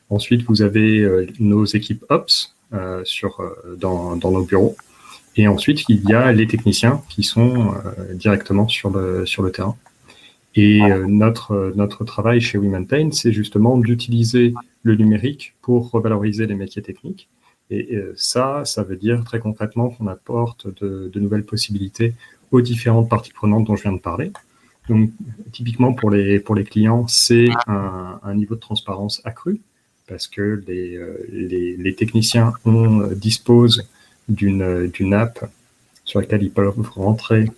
Ensuite, vous avez nos équipes Ops dans nos bureaux. Et ensuite, il y a les techniciens qui sont directement sur le terrain. Et notre travail chez WeMaintain, c'est justement d'utiliser le numérique pour revaloriser les métiers techniques. Et ça veut dire très concrètement qu'on apporte de nouvelles possibilités aux différentes parties prenantes dont je viens de parler. Donc, typiquement pour les clients, c'est un niveau de transparence accru parce que les techniciens disposent d'une app sur laquelle ils peuvent rentrer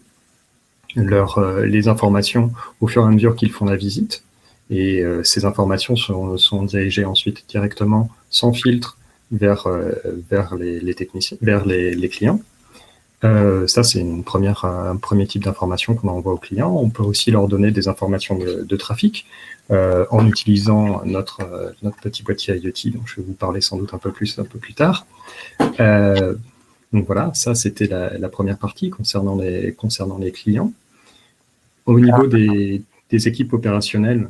les informations au fur et à mesure qu'ils font la visite. Et ces informations sont dirigées ensuite directement, sans filtre, vers les techniciens, vers les clients. Ça, c'est un premier type d'information qu'on envoie aux clients. On peut aussi leur donner des informations de trafic en utilisant notre petit boîtier IoT, dont je vais vous parler sans doute un peu plus tard. Donc voilà, ça c'était la première partie concernant les clients. Au niveau des équipes opérationnelles,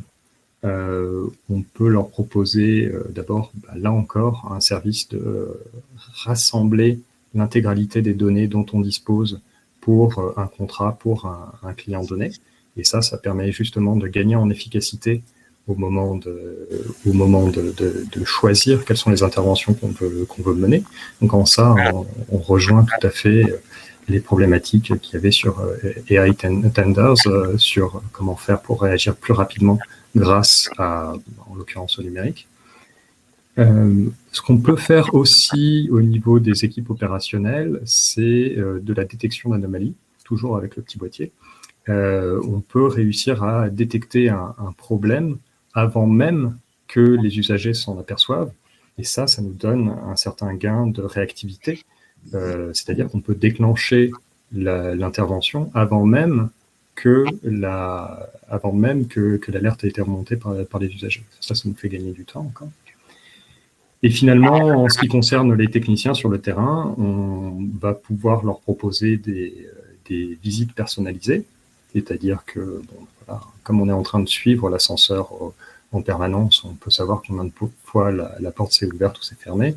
on peut leur proposer d'abord, là encore, un service de rassembler l'intégralité des données dont on dispose pour un contrat, pour un client donné. Et ça permet justement de gagner en efficacité au moment de choisir quelles sont les interventions qu'on veut mener. Donc en ça, on rejoint tout à fait les problématiques qu'il y avait sur AI Tenders, sur comment faire pour réagir plus rapidement grâce en l'occurrence au numérique. Ce qu'on peut faire aussi au niveau des équipes opérationnelles, c'est de la détection d'anomalies, toujours avec le petit boîtier. On peut réussir à détecter un problème avant même que les usagers s'en aperçoivent. Et ça nous donne un certain gain de réactivité. C'est-à-dire qu'on peut déclencher l'intervention avant même que l'alerte ait été remontée par les usagers. Ça nous fait gagner du temps encore. Et finalement, en ce qui concerne les techniciens sur le terrain, on va pouvoir leur proposer des visites personnalisées. C'est-à-dire que, comme on est en train de suivre l'ascenseur en permanence, on peut savoir combien de fois la porte s'est ouverte ou s'est fermée.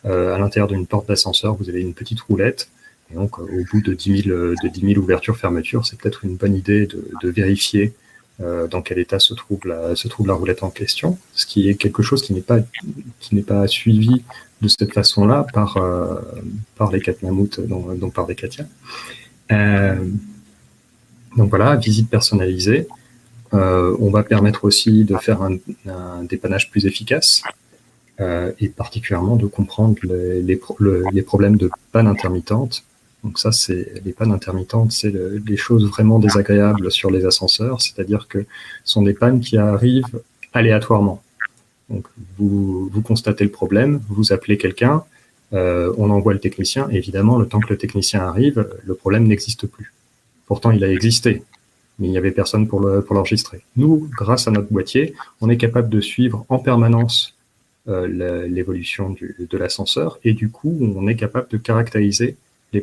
À l'intérieur d'une porte d'ascenseur, vous avez une petite roulette. Et donc, au bout de 10 000 ouvertures-fermetures, c'est peut-être une bonne idée de vérifier dans quel état se trouve la roulette en question, ce qui est quelque chose qui n'est pas suivi de cette façon-là par les 4 mammouths dont parlait Katia. Donc voilà, visite personnalisée. On va permettre aussi de faire un dépannage plus efficace et particulièrement de comprendre les problèmes de panne intermittente. Donc ça, les pannes intermittentes, c'est les choses vraiment désagréables sur les ascenseurs, c'est-à-dire que ce sont des pannes qui arrivent aléatoirement. Donc vous constatez le problème, vous appelez quelqu'un, on envoie le technicien, et évidemment, le temps que le technicien arrive, le problème n'existe plus. Pourtant, il a existé, mais il n'y avait personne pour l'enregistrer. Nous, grâce à notre boîtier, on est capable de suivre en permanence l'évolution de l'ascenseur, et du coup, on est capable de caractériser les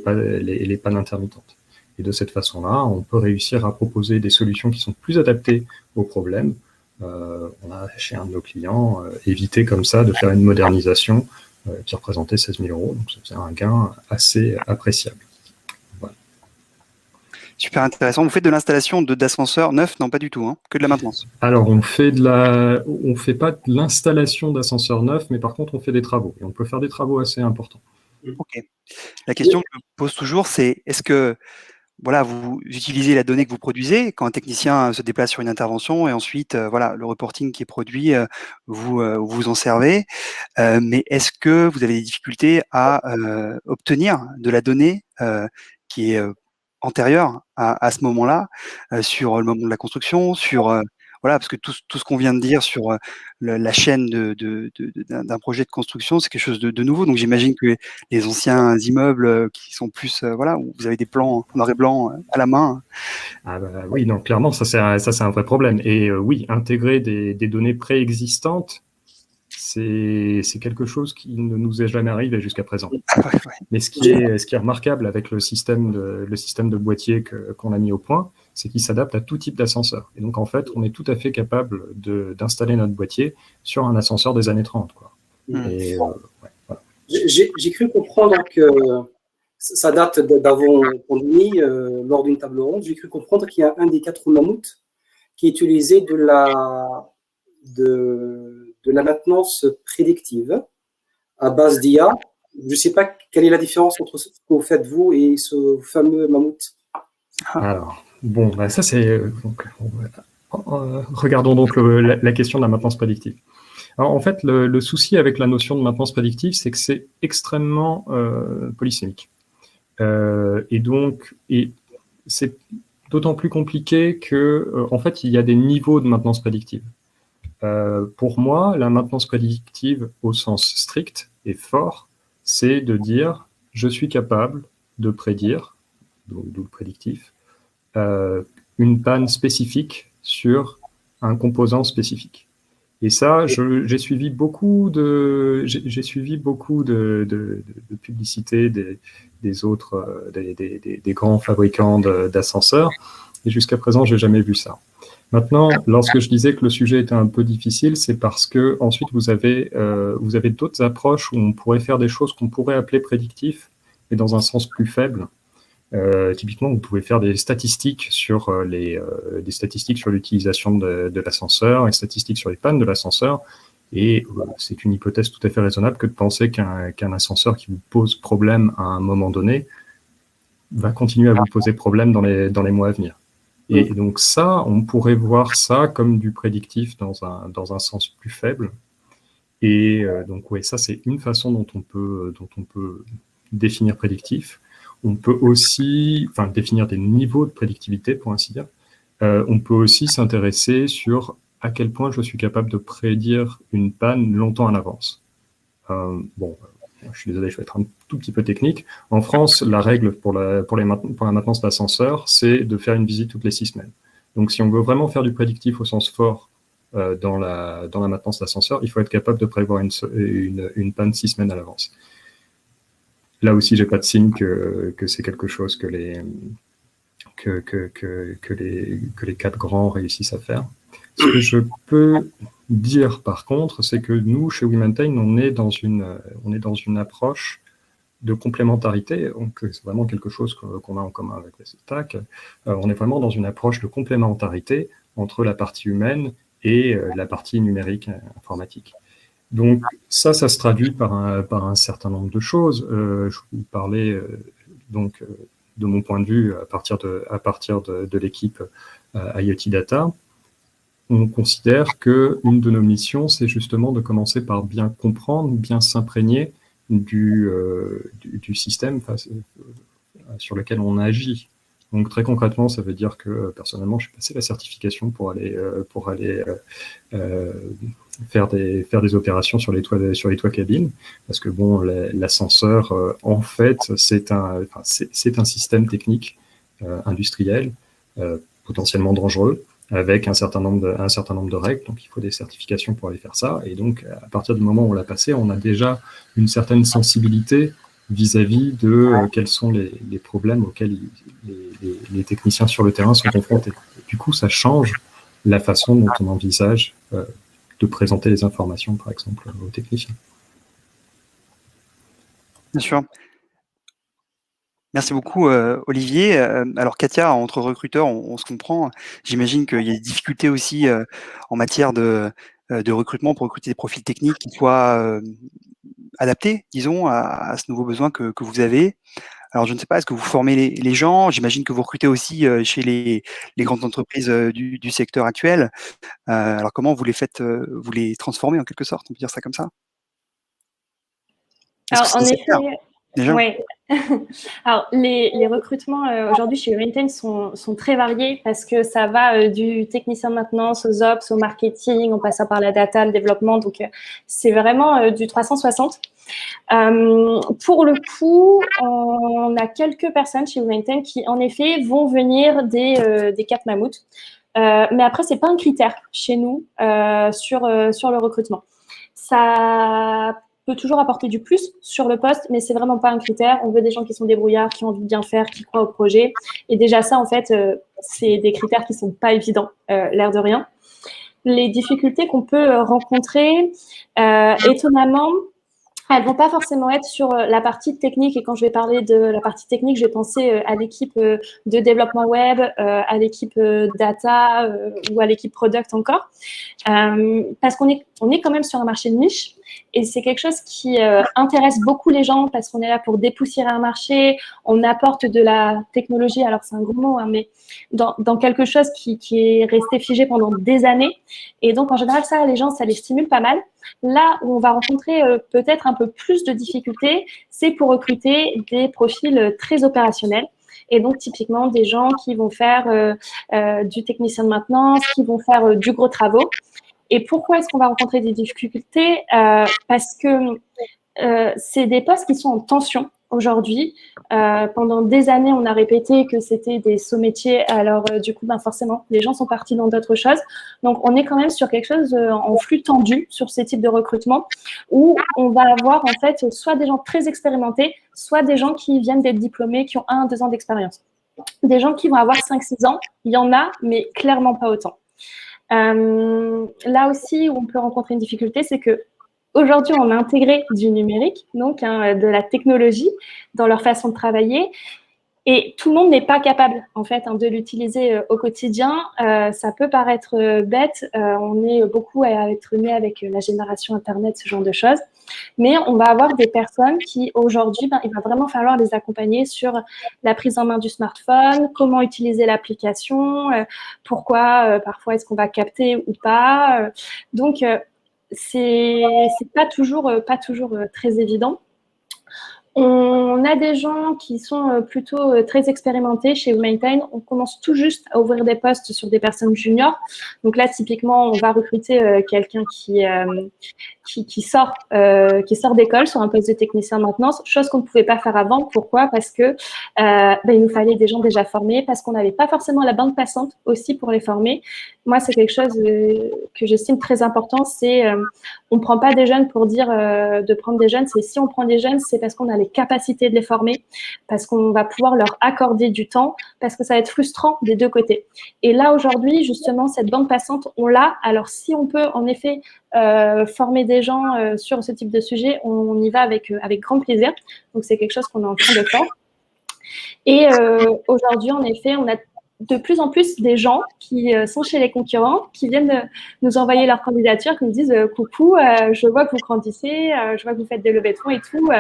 pannes intermittentes. Et de cette façon-là, on peut réussir à proposer des solutions qui sont plus adaptées aux problèmes. On a, chez un de nos clients, évité comme ça de faire une modernisation qui représentait 16 000 €. Donc, ça faisait un gain assez appréciable. Voilà. Super intéressant. Vous faites de l'installation d'ascenseurs neufs? Non, pas du tout, hein, que de la maintenance. Alors, on fait pas de l'installation d'ascenseurs neufs, mais par contre, on fait des travaux. Et on peut faire des travaux assez importants. Ok. La question que je me pose toujours, c'est est-ce que voilà, vous utilisez la donnée que vous produisez quand un technicien se déplace sur une intervention et ensuite, voilà, le reporting qui est produit, vous en servez. Mais est-ce que vous avez des difficultés à obtenir de la donnée qui est antérieure à ce moment-là, sur le moment de la construction, sur voilà, parce que tout ce qu'on vient de dire sur la chaîne d'un projet de construction, c'est quelque chose de nouveau. Donc j'imagine que les anciens immeubles qui sont plus, voilà, où vous avez des plans en noir et blanc à la main. Ah bah oui, donc clairement, ça c'est un vrai problème. Et oui, intégrer des données préexistantes, c'est quelque chose qui ne nous est jamais arrivé jusqu'à présent. Ouais. Mais ce qui est remarquable avec le système de boîtier qu'on a mis au point, c'est qu'il s'adapte à tout type d'ascenseur. Et donc, en fait, on est tout à fait capable d'installer notre boîtier sur un ascenseur des années 30. Quoi. Et, ouais, voilà. J'ai cru comprendre que ça date d'avant pandémie, lors d'une table ronde. J'ai cru comprendre qu'il y a un des 4 mammouths qui utilisait de la maintenance prédictive à base d'IA. Je ne sais pas quelle est la différence entre ce que vous faites vous et ce fameux mammouth. Alors, bon, bah ça c'est... regardons donc la question de la maintenance prédictive. Alors, en fait, le souci avec la notion de maintenance prédictive, c'est que c'est extrêmement polysémique. Et c'est d'autant plus compliqué que, en fait, il y a des niveaux de maintenance prédictive. Pour moi, la maintenance prédictive au sens strict et fort, c'est de dire je suis capable de prédire, d'où le prédictif, une panne spécifique sur un composant spécifique. Et ça, j'ai suivi beaucoup de publicités des autres, des grands fabricants d'ascenseurs, et jusqu'à présent, j'ai jamais vu ça. Maintenant, lorsque je disais que le sujet était un peu difficile, c'est parce que ensuite vous avez d'autres approches où on pourrait faire des choses qu'on pourrait appeler prédictifs, mais dans un sens plus faible. Typiquement, vous pouvez faire des statistiques sur l'utilisation de l'ascenseur, des statistiques sur les pannes de l'ascenseur, et c'est une hypothèse tout à fait raisonnable que de penser qu'un ascenseur qui vous pose problème à un moment donné va continuer à vous poser problème dans les mois à venir. Et donc ça, on pourrait voir ça comme du prédictif dans un sens plus faible. Et donc ouais, ça c'est une façon dont on peut définir prédictif. On peut aussi, définir des niveaux de prédictivité, pour ainsi dire. On peut aussi s'intéresser sur à quel point je suis capable de prédire une panne longtemps à l'avance. Je suis désolé, je vais être un tout petit peu technique. En France, la règle pour la maintenance d'ascenseur, c'est de faire une visite toutes les 6 semaines. Donc, si on veut vraiment faire du prédictif au sens fort dans la maintenance d'ascenseur, il faut être capable de prévoir une panne 6 semaines à l'avance. Là aussi, j'ai pas de signe que c'est quelque chose que les 4 grands réussissent à faire. Ce que je peux dire, par contre, c'est que nous, chez WeMaintain, on est dans une approche de complémentarité. Donc, c'est vraiment quelque chose qu'on a en commun avec les STAC. On est vraiment dans une approche de complémentarité entre la partie humaine et la partie numérique informatique. Donc, ça se traduit par un certain nombre de choses. Je vous parlais de mon point de vue à partir de l'équipe IoT Data. On considère qu'une de nos missions, c'est justement de commencer par bien comprendre, bien s'imprégner du système sur lequel on agit. Donc très concrètement, ça veut dire que personnellement, j'ai passé la certification pour aller faire des opérations sur les toits cabines, parce que bon, l'ascenseur, en fait, c'est un système technique industriel potentiellement dangereux, avec un certain nombre de règles, donc il faut des certifications pour aller faire ça, et donc à partir du moment où on l'a passé, on a déjà une certaine sensibilité vis-à- de quels sont les problèmes auxquels les techniciens sur le terrain sont confrontés. Et du coup, ça change la façon dont on envisage de présenter les informations, par exemple, aux techniciens. Bien sûr. Merci beaucoup, Olivier. Alors Katia, entre recruteurs, on se comprend. J'imagine qu'il y a des difficultés aussi en matière de recrutement pour recruter des profils techniques qui soient adaptés, disons, à ce nouveau besoin que vous avez. Alors je ne sais pas, est-ce que vous formez les gens? J'imagine que vous recrutez aussi chez les grandes entreprises du secteur actuel. Alors comment vous les faites, vous les transformez en quelque sorte, on peut dire ça comme ça? Est-ce que Alors, c'est en effet, nécessaire déjà? ouais. Alors, les recrutements aujourd'hui chez Maintain sont très variés parce que ça va du technicien de maintenance aux ops, au marketing, en passant par la data, le développement. Donc, c'est vraiment du 360. Pour le coup, on a quelques personnes chez Maintain qui, en effet, vont venir des Cap Mammouth. Mais après, c'est pas un critère chez nous sur le recrutement. Ça peut toujours apporter du plus sur le poste, mais c'est vraiment pas un critère. On veut des gens qui sont débrouillards, qui ont envie de bien faire, qui croient au projet. Et déjà ça, en fait, c'est des critères qui sont pas évidents, l'air de rien. Les difficultés qu'on peut rencontrer, étonnamment, elles vont pas forcément être sur la partie technique. Et quand je vais parler de la partie technique, je vais penser à l'équipe de développement web, à l'équipe data ou à l'équipe product encore. Parce qu'on est quand même sur un marché de niche. Et c'est quelque chose qui intéresse beaucoup les gens parce qu'on est là pour dépoussiérer un marché, on apporte de la technologie, alors c'est un gros mot, hein, mais dans quelque chose qui est resté figé pendant des années. Et donc, en général, ça, les gens, ça les stimule pas mal. Là où on va rencontrer peut-être un peu plus de difficultés, c'est pour recruter des profils très opérationnels. Et donc, typiquement, des gens qui vont faire du technicien de maintenance, qui vont faire du gros travaux. Et pourquoi est-ce qu'on va rencontrer des difficultés Parce que c'est des postes qui sont en tension aujourd'hui. Pendant des années, on a répété que c'était des sous-métiers. Alors, du coup, forcément, les gens sont partis dans d'autres choses. Donc, on est quand même sur quelque chose en flux tendu sur ces types de recrutement où on va avoir en fait soit des gens très expérimentés, soit des gens qui viennent d'être diplômés, qui ont 1 à 2 ans d'expérience. Des gens qui vont avoir 5-6 ans, il y en a, mais clairement pas autant. Là aussi, où on peut rencontrer une difficulté, c'est que aujourd'hui, on a intégré du numérique, donc de la technologie dans leur façon de travailler. Et tout le monde n'est pas capable, en fait, de l'utiliser au quotidien. Ça peut paraître bête. On est beaucoup à être né avec la génération Internet, ce genre de choses. Mais on va avoir des personnes qui, aujourd'hui, il va vraiment falloir les accompagner sur la prise en main du smartphone, comment utiliser l'application, pourquoi, parfois, est-ce qu'on va capter ou pas. Donc, c'est pas toujours très évident. On a des gens qui sont plutôt très expérimentés chez Maintain. On commence tout juste à ouvrir des postes sur des personnes juniors. Donc là, typiquement, on va recruter quelqu'un qui sort d'école sur un poste de technicien de maintenance, chose qu'on ne pouvait pas faire avant. Pourquoi? Parce que il nous fallait des gens déjà formés, parce qu'on n'avait pas forcément la bande passante aussi pour les former. Moi, c'est quelque chose que j'estime très important, c'est on ne prend pas des jeunes pour dire de prendre des jeunes, c'est si on prend des jeunes, c'est parce qu'on a les capacités de les former, parce qu'on va pouvoir leur accorder du temps, parce que ça va être frustrant des deux côtés. Et là, aujourd'hui, justement, cette bande passante, on l'a. Alors, si on peut, en effet, former des gens sur ce type de sujet, on y va avec grand plaisir. Donc, c'est quelque chose qu'on est en train de faire. Et aujourd'hui, en effet, on a de plus en plus des gens qui sont chez les concurrents, qui viennent nous envoyer leur candidature, qui nous disent coucou, je vois que vous grandissez, je vois que vous faites des levées de fonds et tout,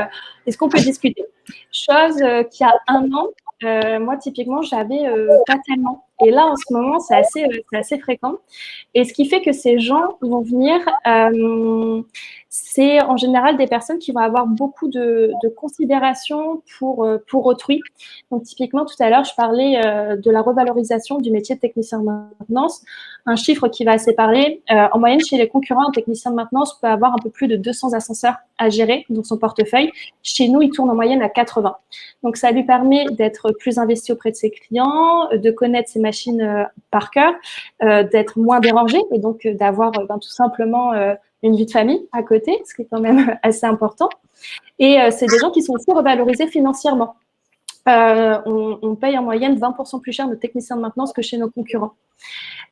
est-ce qu'on peut discuter? Chose qu'il y a 1 an, moi typiquement, j'avais pas tellement. Et là, en ce moment, c'est assez fréquent. Et ce qui fait que ces gens vont venir, c'est en général des personnes qui vont avoir beaucoup de considération pour autrui. Donc, typiquement, tout à l'heure, je parlais de la revalorisation du métier de technicien de maintenance. Un chiffre qui va assez parler. En moyenne, chez les concurrents, un technicien de maintenance peut avoir un peu plus de 200 ascenseurs à gérer dans son portefeuille. Chez nous, il tourne en moyenne à 80. Donc, ça lui permet d'être plus investi auprès de ses clients, de connaître ses machines par cœur, d'être moins dérangé et donc d'avoir tout simplement une vie de famille à côté, ce qui est quand même assez important. Et c'est des gens qui sont aussi revalorisés financièrement. on paye en moyenne 20% plus cher nos techniciens de maintenance que chez nos concurrents.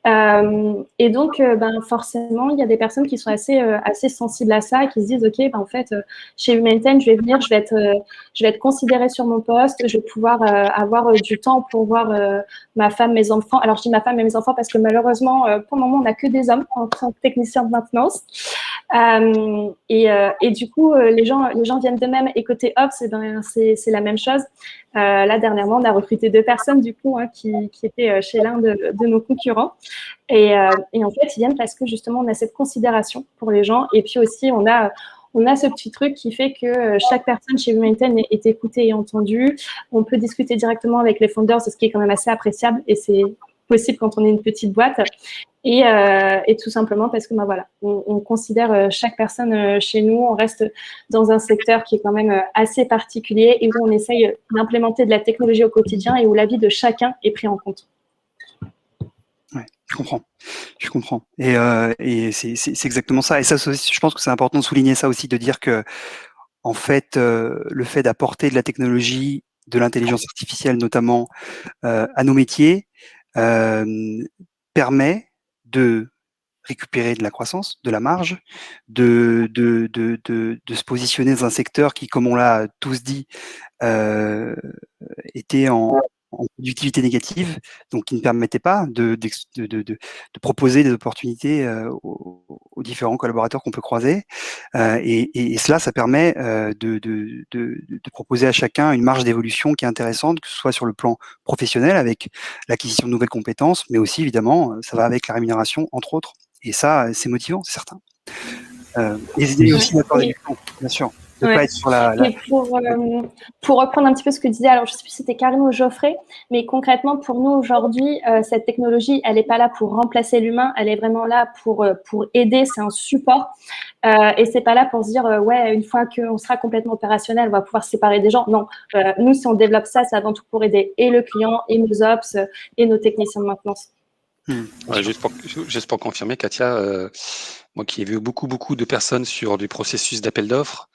Et donc, forcément, il y a des personnes qui sont assez sensibles à ça et qui se disent, OK, en fait, chez Humantain, je vais venir, je vais être considérée sur mon poste, je vais pouvoir avoir du temps pour voir ma femme, mes enfants. Alors, je dis ma femme et mes enfants parce que malheureusement, pour le moment, on n'a que des hommes en tant que technicien de maintenance. Et du coup, les gens viennent d'eux-mêmes. Et côté Ops, c'est la même chose. Là, dernièrement, on a recruté 2 personnes du coup qui étaient chez l'un de nos concurrents. Et en fait, ils viennent parce que justement, on a cette considération pour les gens. Et puis aussi, on a ce petit truc qui fait que chaque personne chez Humantain est écoutée et entendue. On peut discuter directement avec les founders, ce qui est quand même assez appréciable. Et c'est possible quand on est une petite boîte. Et tout simplement parce que voilà, on considère chaque personne chez nous, on reste dans un secteur qui est quand même assez particulier et où on essaye d'implémenter de la technologie au quotidien et où la vie de chacun est pris en compte. Ouais, je comprends. Et c'est exactement ça. Et ça, je pense que c'est important de souligner ça aussi, de dire que en fait, le fait d'apporter de la technologie, de l'intelligence artificielle notamment à nos métiers permet de récupérer de la croissance, de la marge, de se positionner dans un secteur qui, comme on l'a tous dit, était en productivité négative, donc qui ne permettait pas de proposer des opportunités aux différents collaborateurs qu'on peut croiser. Et cela, ça permet de proposer à chacun une marge d'évolution qui est intéressante, que ce soit sur le plan professionnel avec l'acquisition de nouvelles compétences, mais aussi évidemment, ça va avec la rémunération, entre autres. Et ça, c'est motivant, c'est certain. Et aussi l'accord du temps, bien sûr. De pas être sur Et pour reprendre un petit peu ce que disait, alors je ne sais plus si c'était Karine ou Geoffrey, mais concrètement pour nous aujourd'hui, cette technologie, elle n'est pas là pour remplacer l'humain, elle est vraiment là pour aider, c'est un support. Et c'est pas là pour se dire ouais, une fois qu'on sera complètement opérationnel, on va pouvoir se séparer des gens. Non, nous si on développe ça, c'est avant tout pour aider et le client, et nos ops, et nos techniciens de maintenance. Ouais, juste pour confirmer, Katia, moi qui ai vu beaucoup de personnes sur du processus d'appel d'offres,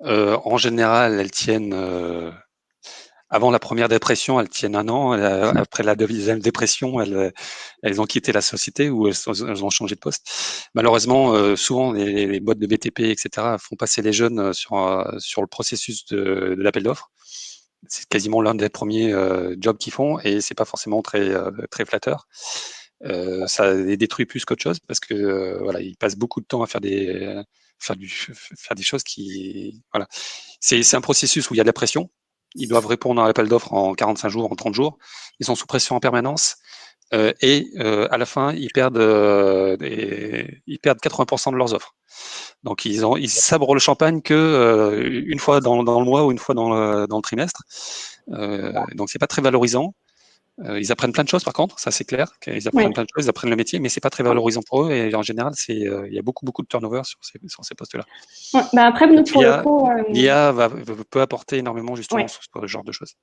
en général, elles tiennent avant la première dépression, elles tiennent 1 an. Après la deuxième dépression, elles ont quitté la société ou elles ont changé de poste. Malheureusement, souvent les boîtes de BTP, etc., font passer les jeunes sur le processus de l'appel d'offres. C'est quasiment l'un des premiers jobs qu'ils font et c'est pas forcément très flatteur. Ça les détruit plus qu'autre chose parce que voilà, ils passent beaucoup de temps à faire des choses qui voilà. C'est un processus où il y a de la pression. Ils doivent répondre à l'appel d'offres en 45 jours, en 30 jours. Ils sont sous pression en permanence. Et à la fin, ils perdent 80% de leurs offres. Donc, ils sabrent le champagne que une fois dans le mois ou une fois dans le trimestre. Donc, c'est pas très valorisant. Ils apprennent plein de choses, par contre, ça c'est clair. Ils apprennent plein de choses, ils apprennent le métier, mais c'est pas très valorisant pour eux. Et en général, il y a beaucoup de turnover sur ces postes-là. Ouais, après, nous, pour le coup, l'IA peut apporter énormément justement sur ce genre de choses.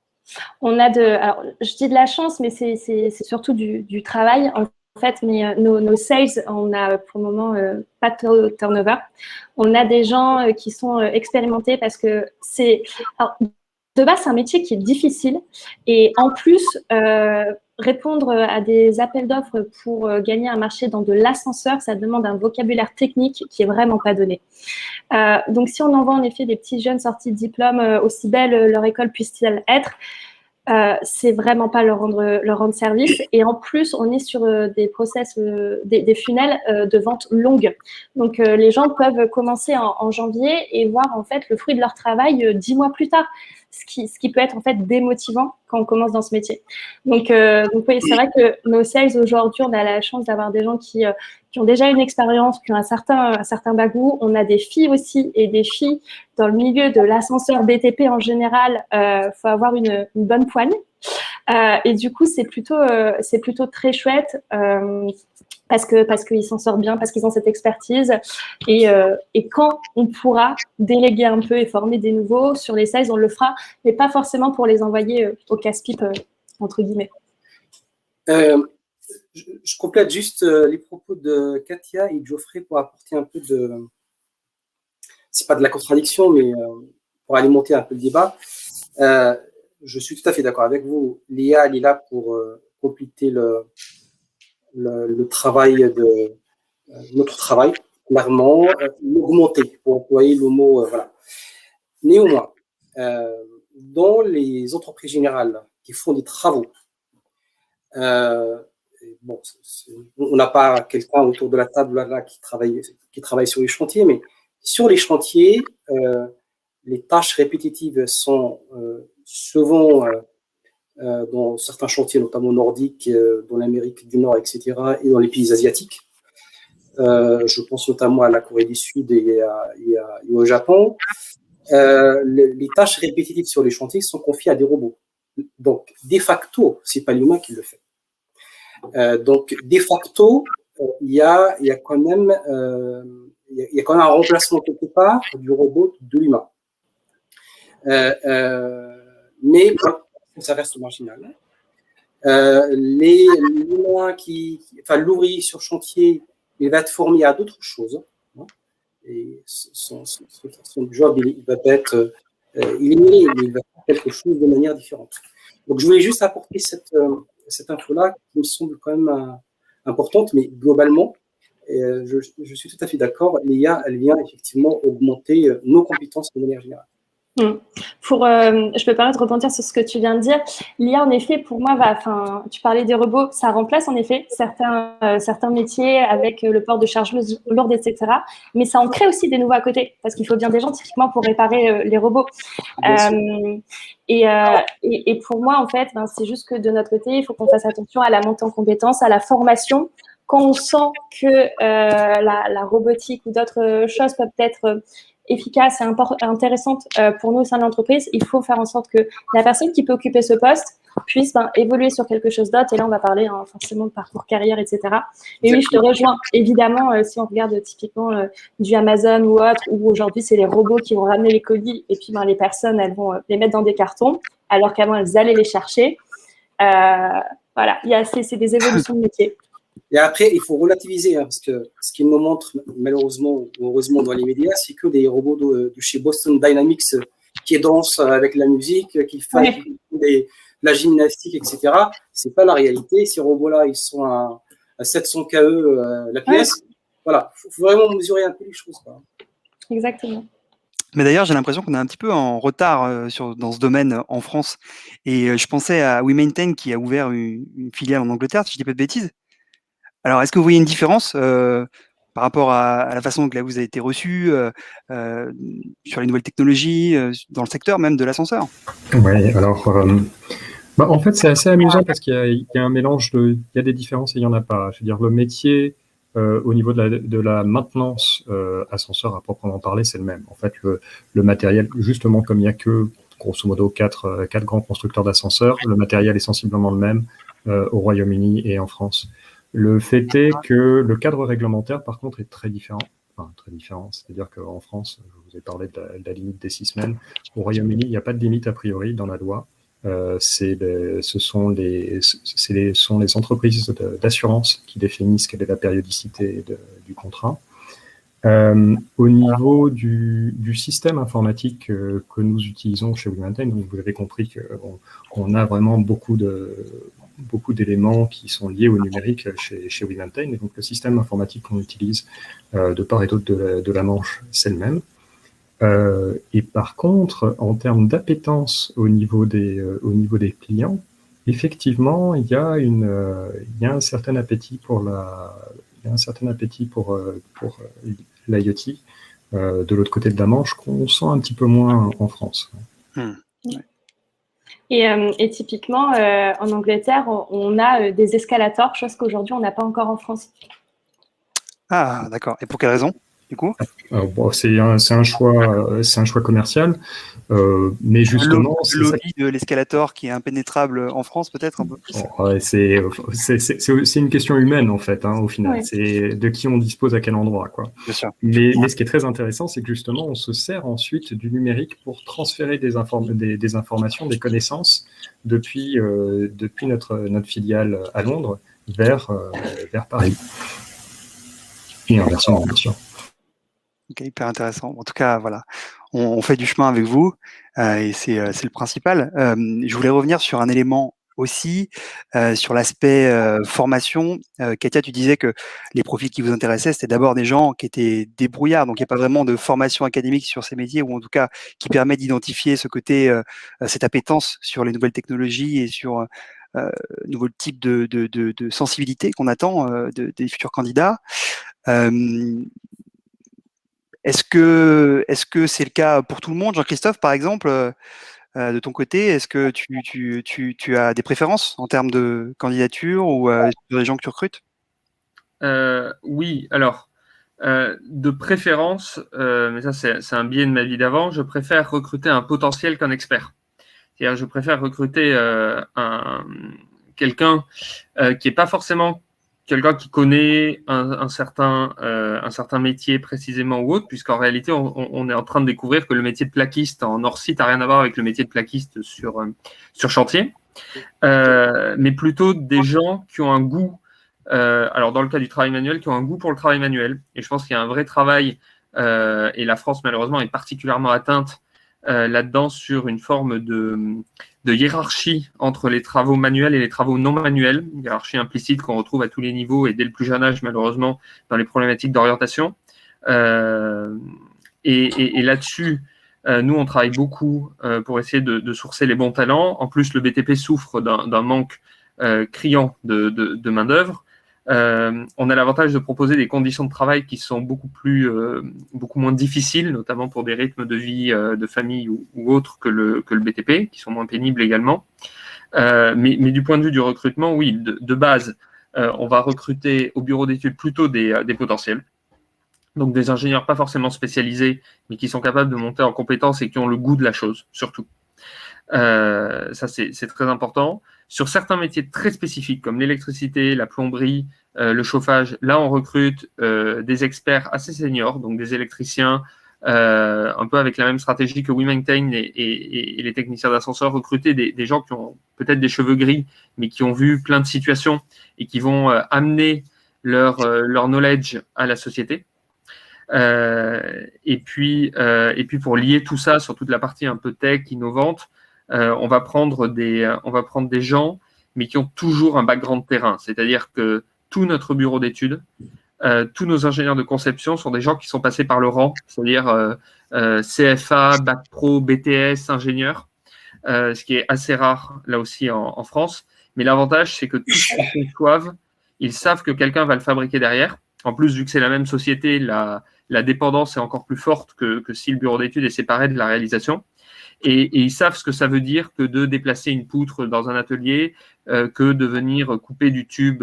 On a alors je dis de la chance, mais c'est surtout du travail en fait. Mais nos sales, on a pour le moment pas de turnover. On a des gens qui sont expérimentés parce que de base, c'est un métier qui est difficile. Et en plus, répondre à des appels d'offres pour gagner un marché dans de l'ascenseur, ça demande un vocabulaire technique qui est vraiment pas donné. Donc, si on envoie en effet des petits jeunes sortis de diplôme, aussi belle leur école puisse-t-elle être, c'est vraiment pas leur rendre service. Et en plus, on est sur des process, des funnels de vente longues. Donc, les gens peuvent commencer en janvier et voir en fait le fruit de leur travail 10 mois plus tard. Ce qui peut être en fait démotivant quand on commence dans ce métier. Donc oui, c'est vrai que nos sales aujourd'hui, on a la chance d'avoir des gens qui ont déjà une expérience, qui ont un certain bagou. On a des filles aussi et des filles dans le milieu de l'ascenseur BTP en général. Faut avoir une bonne poigne. Et du coup, c'est plutôt très chouette. Parce qu'ils s'en sortent bien, parce qu'ils ont cette expertise. Et quand on pourra déléguer un peu et former des nouveaux sur les sales, on le fera, mais pas forcément pour les envoyer au casse-pipe, entre guillemets. Je complète juste les propos de Katia et Geoffrey pour apporter un peu de... C'est pas de la contradiction, mais pour alimenter un peu le débat. je suis tout à fait d'accord avec vous. L'IA, elle est là pour compléter le travail notre travail, clairement, l'augmenter, pour employer le mot, voilà. Néanmoins, dans les entreprises générales qui font des travaux, bon, on n'a pas quelqu'un autour de la table là qui travaille sur les chantiers, mais sur les chantiers, les tâches répétitives sont souvent dans certains chantiers, notamment nordiques, dans l'Amérique du Nord, etc., et dans les pays asiatiques. Je pense notamment à la Corée du Sud et au Japon. Les tâches répétitives sur les chantiers sont confiées à des robots. Donc, de facto, c'est pas l'humain qui le fait. Donc, de facto, il y a quand même un remplacement quelque part du robot de l'humain. Mais ça reste marginal. L'humain l'ouvrier sur chantier, il va être formé à d'autres choses. Hein, et son job, il va être il va faire quelque chose de manière différente. Donc, je voulais juste apporter cette info-là qui me semble quand même importante, mais globalement, je suis tout à fait d'accord. L'IA, elle vient effectivement augmenter nos compétences de manière générale. Je peux permettre de rebondir sur ce que tu viens de dire. L'IA, en effet, pour moi, tu parlais des robots, ça remplace en effet certains métiers avec le port de charges lourdes, etc. Mais ça en crée aussi des nouveaux à côté, parce qu'il faut bien des gens typiquement pour réparer les robots. Et pour moi, en fait, c'est juste que de notre côté, il faut qu'on fasse attention à la montée en compétences, à la formation. Quand on sent que la robotique ou d'autres choses peuvent être efficace et intéressante pour nous au sein de l'entreprise, il faut faire en sorte que la personne qui peut occuper ce poste puisse évoluer sur quelque chose d'autre. Et là, on va parler forcément de parcours carrière, etc. Et oui, je te rejoins. Évidemment, si on regarde typiquement du Amazon ou autre, où aujourd'hui, c'est les robots qui vont ramener les colis et puis les personnes, elles vont les mettre dans des cartons, alors qu'avant, elles allaient les chercher. Voilà, c'est des évolutions de métier. Et après, il faut relativiser, hein, parce que ce qu'ils nous montrent, malheureusement ou heureusement dans les médias, c'est que des robots de chez Boston Dynamics qui dansent avec la musique, qui font la gymnastique, etc. C'est pas la réalité. Ces robots-là, ils sont à 700 KE la pièce. Voilà, faut vraiment mesurer un peu les choses, quoi. Exactement. Mais d'ailleurs, j'ai l'impression qu'on est un petit peu en retard dans ce domaine en France. Et je pensais à WeMaintain qui a ouvert une filiale en Angleterre, si je dis pas de bêtises. Alors, est-ce que vous voyez une différence par rapport à la façon dont là, vous avez été reçu sur les nouvelles technologies, dans le secteur même de l'ascenseur? Oui, alors, en fait, c'est assez amusant parce qu'il y a un mélange il y a des différences et il n'y en a pas. Je veux dire, le métier au niveau de la maintenance ascenseur à proprement parler, c'est le même. En fait, le matériel, justement, comme il n'y a que, grosso modo, quatre grands constructeurs d'ascenseurs, le matériel est sensiblement le même au Royaume-Uni et en France. Le fait est que le cadre réglementaire, par contre, est très différent. Enfin, très différent, c'est-à-dire qu'en France, je vous ai parlé de la limite des 6 semaines. Au Royaume-Uni, il n'y a pas de limite a priori dans la loi. Ce sont les entreprises d'assurance qui définissent quelle est la périodicité du contrat. Au niveau du système informatique que nous utilisons chez WeMaintain, donc vous avez compris qu'on a vraiment beaucoup d'éléments qui sont liés au numérique chez WeMaintain, et donc le système informatique qu'on utilise de part et d'autre de la Manche, c'est le même. Et par contre, en termes d'appétence au niveau des clients, effectivement, il y a un certain appétit pour l'IoT de l'autre côté de la Manche qu'on sent un petit peu moins en France. Et typiquement, en Angleterre, on a des escalators, chose qu'aujourd'hui, on n'a pas encore en France. Ah, d'accord. Et pour quelle raison, du coup? C'est un choix commercial, mais justement... Le lobby de l'escalator qui est impénétrable en France, peut-être un peu plus. C'est une question humaine, en fait, au final. Ouais. C'est de qui on dispose à quel endroit, quoi. Bien sûr. Mais ce qui est très intéressant, c'est que justement, on se sert ensuite du numérique pour transférer des informations, des connaissances depuis notre filiale à Londres vers Paris. Et inversement, bien sûr. Ok, hyper intéressant. En tout cas, voilà, on fait du chemin avec vous et c'est le principal. Je voulais revenir sur un élément aussi, sur l'aspect formation. Katia, tu disais que les profils qui vous intéressaient, c'était d'abord des gens qui étaient débrouillards, donc il n'y a pas vraiment de formation académique sur ces métiers, ou en tout cas qui permet d'identifier ce côté, cette appétence sur les nouvelles technologies et sur nouveaux types de sensibilité qu'on attend des futurs candidats. Est-ce que c'est le cas pour tout le monde, Jean-Christophe, par exemple, de ton côté? Est-ce que tu as des préférences en termes de candidature ou sur les gens que tu recrutes? Oui, alors, de préférence, mais ça c'est un biais de ma vie d'avant, je préfère recruter un potentiel qu'un expert. C'est-à-dire, je préfère recruter quelqu'un qui n'est pas forcément quelqu'un qui connaît un certain métier précisément ou autre, puisqu'en réalité, on est en train de découvrir que le métier de plaquiste en hors-site n'a rien à voir avec le métier de plaquiste sur chantier, mais plutôt des gens qui ont un goût, alors dans le cas du travail manuel, qui ont un goût pour le travail manuel. Et je pense qu'il y a un vrai travail, et la France malheureusement est particulièrement atteinte là-dedans sur une forme de hiérarchie entre les travaux manuels et les travaux non manuels, une hiérarchie implicite qu'on retrouve à tous les niveaux et dès le plus jeune âge, malheureusement, dans les problématiques d'orientation. Et là-dessus, nous, on travaille beaucoup pour essayer de sourcer les bons talents. En plus, le BTP souffre d'un manque criant de main-d'œuvre. On a l'avantage de proposer des conditions de travail qui sont beaucoup moins difficiles, notamment pour des rythmes de vie, de famille ou autres que le BTP, qui sont moins pénibles également. Mais du point de vue du recrutement, oui, de base, on va recruter au bureau d'études plutôt des potentiels. Donc des ingénieurs pas forcément spécialisés, mais qui sont capables de monter en compétences et qui ont le goût de la chose, surtout. Ça, c'est très important. Sur certains métiers très spécifiques, comme l'électricité, la plomberie, le chauffage, là, on recrute des experts assez seniors, donc des électriciens, un peu avec la même stratégie que WeMaintain et les techniciens d'ascenseur, recruter des gens qui ont peut-être des cheveux gris, mais qui ont vu plein de situations et qui vont amener leur knowledge à la société. Et puis pour lier tout ça sur toute la partie un peu tech, innovante, on va prendre des gens, mais qui ont toujours un background terrain. C'est-à-dire que tout notre bureau d'études, tous nos ingénieurs de conception sont des gens qui sont passés par le rang, c'est-à-dire CFA, Bac Pro, BTS, ingénieur, ce qui est assez rare là aussi en France. Mais l'avantage, c'est que tous ceux qui conçoivent, ils savent que quelqu'un va le fabriquer derrière. En plus, vu que c'est la même société, la dépendance est encore plus forte que si le bureau d'études est séparé de la réalisation. Et ils savent ce que ça veut dire que de déplacer une poutre dans un atelier, que de venir couper du tube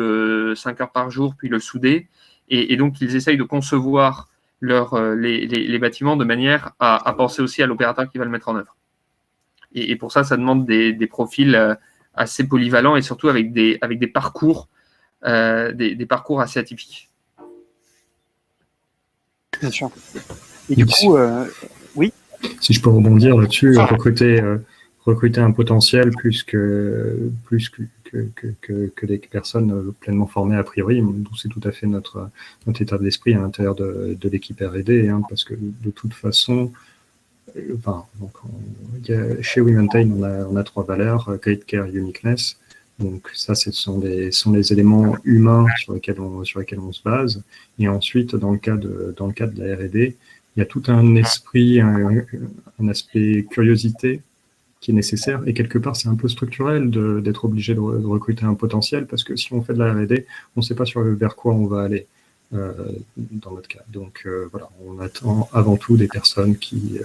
5 heures par jour, puis le souder. Et donc, ils essayent de concevoir les bâtiments de manière à penser aussi à l'opérateur qui va le mettre en œuvre. Et pour ça, ça demande des profils assez polyvalents et surtout avec des parcours, des parcours assez atypiques. Bien sûr. Et du coup, oui. Si je peux rebondir là-dessus, recruter un potentiel plus que des personnes pleinement formées a priori, c'est tout à fait notre état d'esprit à l'intérieur de l'équipe R&D, hein, parce que de toute façon, chez WeMaintain, on a 3 valeurs, Great Care, Uniqueness. Donc ça, ce sont les éléments humains sur lesquels on se base. Et ensuite, dans le cas de la R&D, il y a tout un esprit, un aspect curiosité qui est nécessaire. Et quelque part, c'est un peu structurel d'être obligé de recruter un potentiel, parce que si on fait de la R&D, on ne sait pas vers quoi on va aller dans notre cas. Donc voilà, on attend avant tout des personnes qui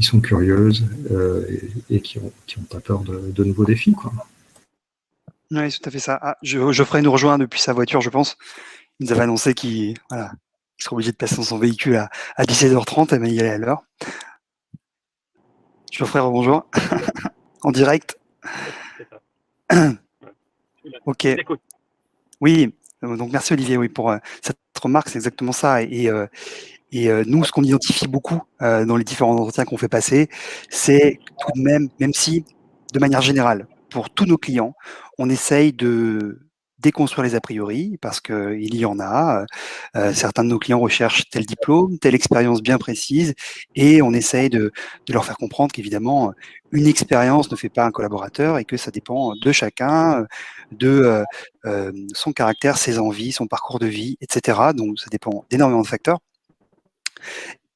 sont curieuses et qui ont pas peur de nouveaux défis, quoi. Oui, tout à fait ça. Ah, Geoffrey nous rejoint depuis sa voiture, je pense. Il nous avait annoncé qu'il serait obligé de passer dans son véhicule à 17h30, mais il y allait à l'heure. Geoffrey, bonjour. En direct. Ok. Oui, donc merci Olivier pour cette remarque, c'est exactement ça. Et nous, ce qu'on identifie beaucoup dans les différents entretiens qu'on fait passer, c'est tout de même si, de manière générale, pour tous nos clients, on essaye de déconstruire les a priori, parce qu'il y en a. Certains de nos clients recherchent tel diplôme, telle expérience bien précise, et on essaye de leur faire comprendre qu'évidemment, une expérience ne fait pas un collaborateur et que ça dépend de chacun, de son caractère, ses envies, son parcours de vie, etc. Donc, ça dépend d'énormément de facteurs.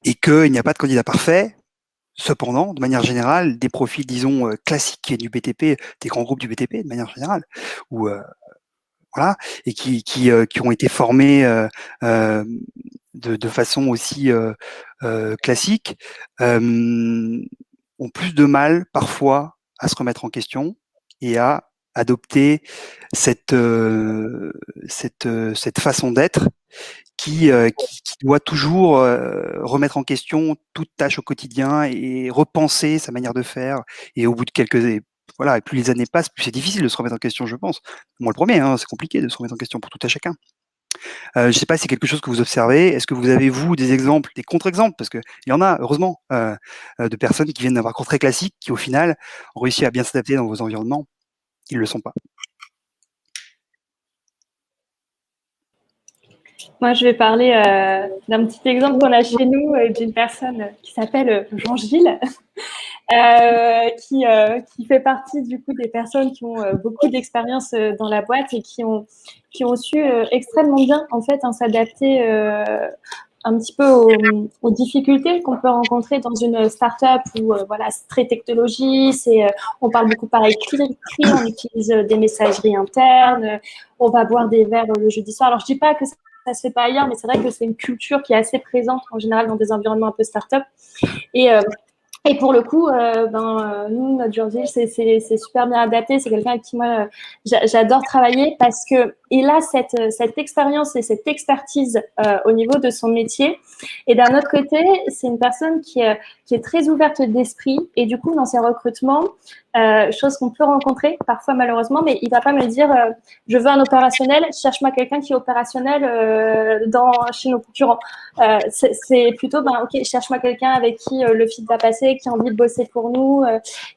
Et qu'il n'y a pas de candidat parfait. Cependant, de manière générale, des profils, disons, classiques du BTP, des grands groupes du BTP, de manière générale, ou voilà, et qui ont été formés de façon aussi classique, ont plus de mal parfois à se remettre en question et à adopter cette façon d'être qui doit toujours remettre en question toute tâche au quotidien et repenser sa manière de faire. Et au bout de voilà, et plus les années passent, plus c'est difficile de se remettre en question, je pense. Moi, le premier, hein, c'est compliqué de se remettre en question pour tout à chacun. Je ne sais pas si c'est quelque chose que vous observez. Est-ce que vous avez, vous, des exemples, des contre-exemples, parce qu'il y en a, heureusement, de personnes qui viennent d'un parcours très classique, qui, au final, ont réussi à bien s'adapter dans vos environnements. Ils ne le sont pas. Moi, je vais parler d'un petit exemple qu'on a chez nous, d'une personne qui s'appelle Jean-Gilles, qui fait partie du coup des personnes qui ont beaucoup d'expérience dans la boîte et qui ont su extrêmement bien en fait s'adapter un petit peu aux difficultés qu'on peut rencontrer dans une start-up où voilà, c'est très technologie, on parle beaucoup par écrit, on utilise des messageries internes, on va boire des verres le jeudi soir. Alors je dis pas que ça se fait pas ailleurs, mais c'est vrai que c'est une culture qui est assez présente en général dans des environnements un peu start-up. Et pour le coup, nous, notre Jean-Gilles, c'est super bien adapté. C'est quelqu'un avec qui moi, j'adore travailler parce qu'il a cette expérience et cette expertise au niveau de son métier. Et d'un autre côté, c'est une personne qui est très ouverte d'esprit. Et du coup, dans ses recrutements, chose qu'on peut rencontrer parfois malheureusement, mais il va pas me dire je veux un opérationnel, cherche-moi quelqu'un qui est opérationnel chez nos concurrents. C'est plutôt ok, cherche-moi quelqu'un avec qui le fit va passer, qui a envie de bosser pour nous,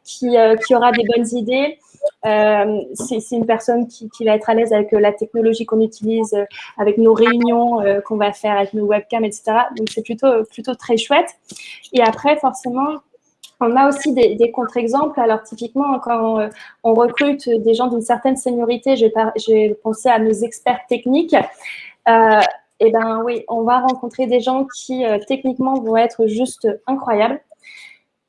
qui aura des bonnes idées. C'est une personne qui va être à l'aise avec la technologie qu'on utilise, avec nos réunions qu'on va faire avec nos webcams, etc. Donc c'est plutôt très chouette. Et après, forcément, on a aussi des contre-exemples. Alors, typiquement, quand on recrute des gens d'une certaine seniorité, je vais penser à nos experts techniques. Eh ben oui, on va rencontrer des gens qui, techniquement, vont être juste incroyables.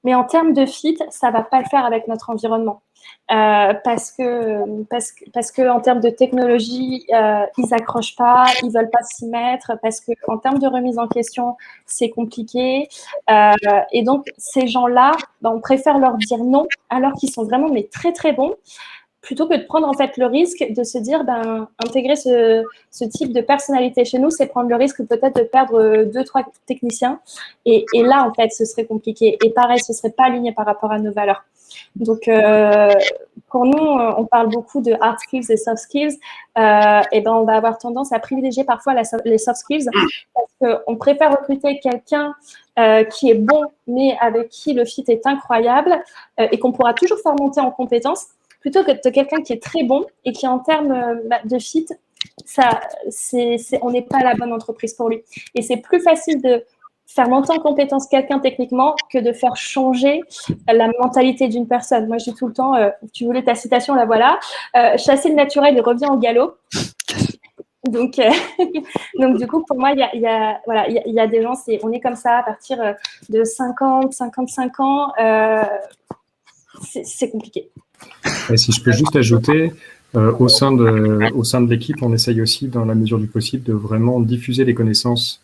Mais en termes de fit, ça ne va pas le faire avec notre environnement. Parce que en termes de technologie, ils n'accrochent pas, ils ne veulent pas s'y mettre, parce qu'en termes de remise en question, c'est compliqué. Et donc, ces gens-là, on préfère leur dire non, alors qu'ils sont vraiment très, très bons, plutôt que de prendre en fait le risque de se dire intégrer ce type de personnalité chez nous, c'est prendre le risque peut-être de perdre 2-3 techniciens. Et là, en fait, ce serait compliqué. Et pareil, ce ne serait pas aligné par rapport à nos valeurs. Donc, pour nous, on parle beaucoup de hard skills et soft skills. Et on va avoir tendance à privilégier parfois les soft skills parce qu'on préfère recruter quelqu'un qui est bon, mais avec qui le fit est incroyable et qu'on pourra toujours faire monter en compétences, plutôt que de quelqu'un qui est très bon et qui, en termes de fit, on n'est pas la bonne entreprise pour lui. Et c'est plus facile de faire monter en compétence quelqu'un techniquement que de faire changer la mentalité d'une personne. Moi, je dis tout le temps, tu voulais ta citation, la voilà, chasser le naturel et revient au galop. Donc, du coup, pour moi, il y a des gens, on est comme ça à partir de 50, 55 ans, c'est compliqué. Et si je peux juste ajouter, au sein de l'équipe, on essaye aussi, dans la mesure du possible, de vraiment diffuser les connaissances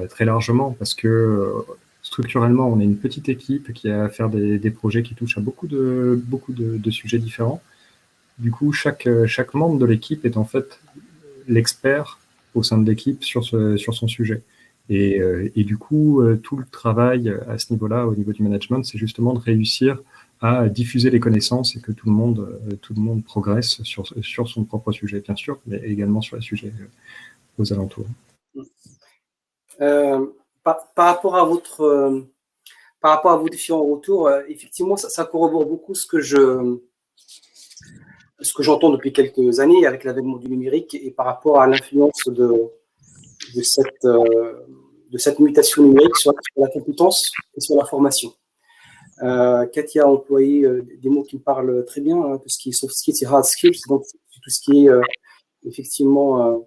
très largement, parce que structurellement, on est une petite équipe qui a à faire des projets qui touchent à beaucoup de sujets différents. Du coup, chaque membre de l'équipe est en fait l'expert au sein de l'équipe sur son sujet. Et du coup, tout le travail à ce niveau-là, au niveau du management, c'est justement de réussir à diffuser les connaissances et que tout le monde progresse sur son propre sujet, bien sûr, mais également sur les sujets aux alentours. Par rapport à vos différents retours, effectivement, ça corrobore beaucoup ce que je ce que j'entends depuis quelques années avec l'avènement du numérique et par rapport à l'influence de cette mutation numérique sur la compétence et sur la formation. Katia a employé des mots qui me parlent très bien, hein, tout ce qui est soft skills et hard skills, donc tout ce qui est effectivement,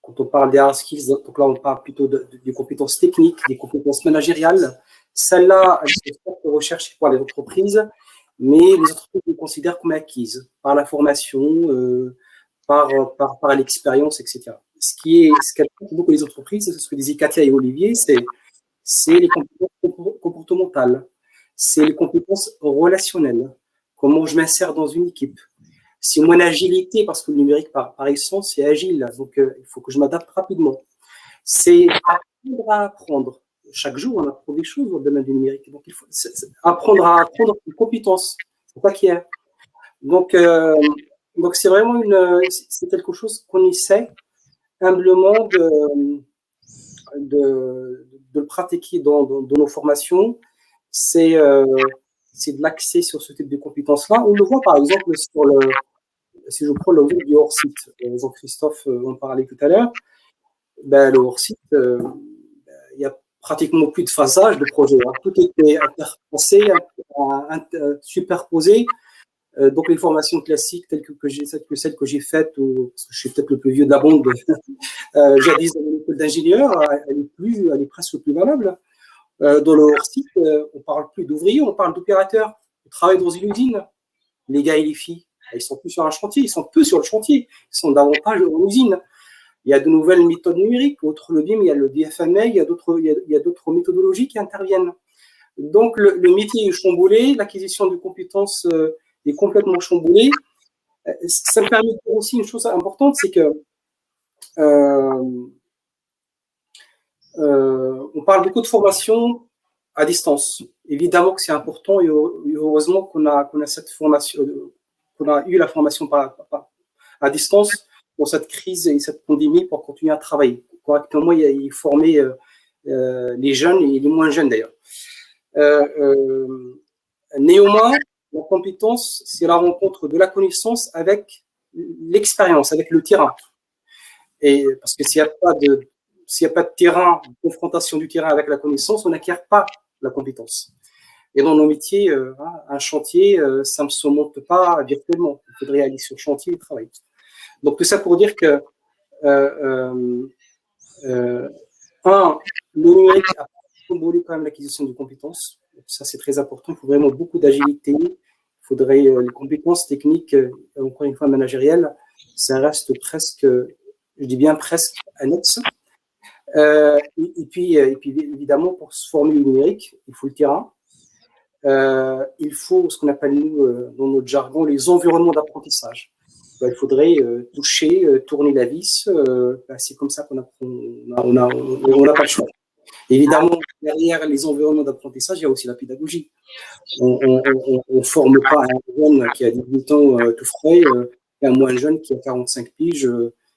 quand on parle des hard skills, donc là on parle plutôt des compétences techniques, des compétences managériales. Celles-là, elles sont recherchées par les entreprises, mais les entreprises les considèrent comme acquises par la formation, par l'expérience, etc. Ce qui intéresse beaucoup les entreprises, c'est ce que disaient Katia et Olivier, c'est les compétences comportementales, c'est les compétences relationnelles, comment je m'insère dans une équipe. C'est mon agilité, parce que le numérique, par essence, c'est agile, donc il faut que je m'adapte rapidement. C'est apprendre à apprendre. Chaque jour, on apprend des choses dans le domaine du numérique, donc il faut apprendre à apprendre une compétence. C'est pas qu'il y a. Donc c'est vraiment c'est quelque chose qu'on essaie humblement de le pratiquer dans nos formations. C'est de l'accès sur ce type de compétences-là. On le voit par exemple si je prends l'exemple du hors-site, Jean-Christophe en parlait tout à l'heure, le hors-site, il y a pratiquement plus de phasage de projet. Hein. Tout était interpensé, superposé. Donc les formations classiques telles que celles que j'ai faites, parce que je suis peut-être le plus vieux de la bande, jadis dans mon école d'ingénieur, elle est presque plus valable. Dans le hors-site, on parle plus d'ouvriers, on parle d'opérateurs. On travaille dans une usine. Les gars et les filles, ils sont plus sur un chantier, ils sont peu sur le chantier, ils sont davantage en usine. Il y a de nouvelles méthodes numériques, outre le BIM, il y a le DFMA, il y a d'autres méthodologies qui interviennent. Donc le métier est chamboulé, l'acquisition de compétences est complètement chamboulée. Ça me permet de dire aussi une chose importante, c'est que on parle beaucoup de formation à distance. Évidemment que c'est important et heureusement qu'on a cette formation, qu'on a eu la formation à distance pour cette crise et cette pandémie pour continuer à travailler correctement et former les jeunes et les moins jeunes d'ailleurs. Néanmoins, la compétence, c'est la rencontre de la connaissance avec l'expérience, avec le terrain. Et parce que s'il n'y a pas de terrain, de confrontation du terrain avec la connaissance, on n'acquiert pas la compétence. Et dans nos métiers, un chantier, ça ne se monte pas virtuellement. Il faudrait aller sur chantier et travailler. Donc tout ça pour dire que le numérique a chamboulé quand même l'acquisition de compétences. Donc, ça, c'est très important. Il faut vraiment beaucoup d'agilité. Il faudrait les compétences techniques, encore une fois managérielles, ça reste presque, je dis bien presque annexe. Et puis évidemment, pour se former au numérique, il faut le terrain. Il faut ce qu'on appelle, nous, dans notre jargon, les environnements d'apprentissage. Il faudrait toucher, tourner la vis. C'est comme ça qu'on apprend. On n'a pas le choix. Évidemment, derrière les environnements d'apprentissage, il y a aussi la pédagogie. On ne forme pas un jeune qui a 18 ans tout frais et un moins jeune qui a 45 piges,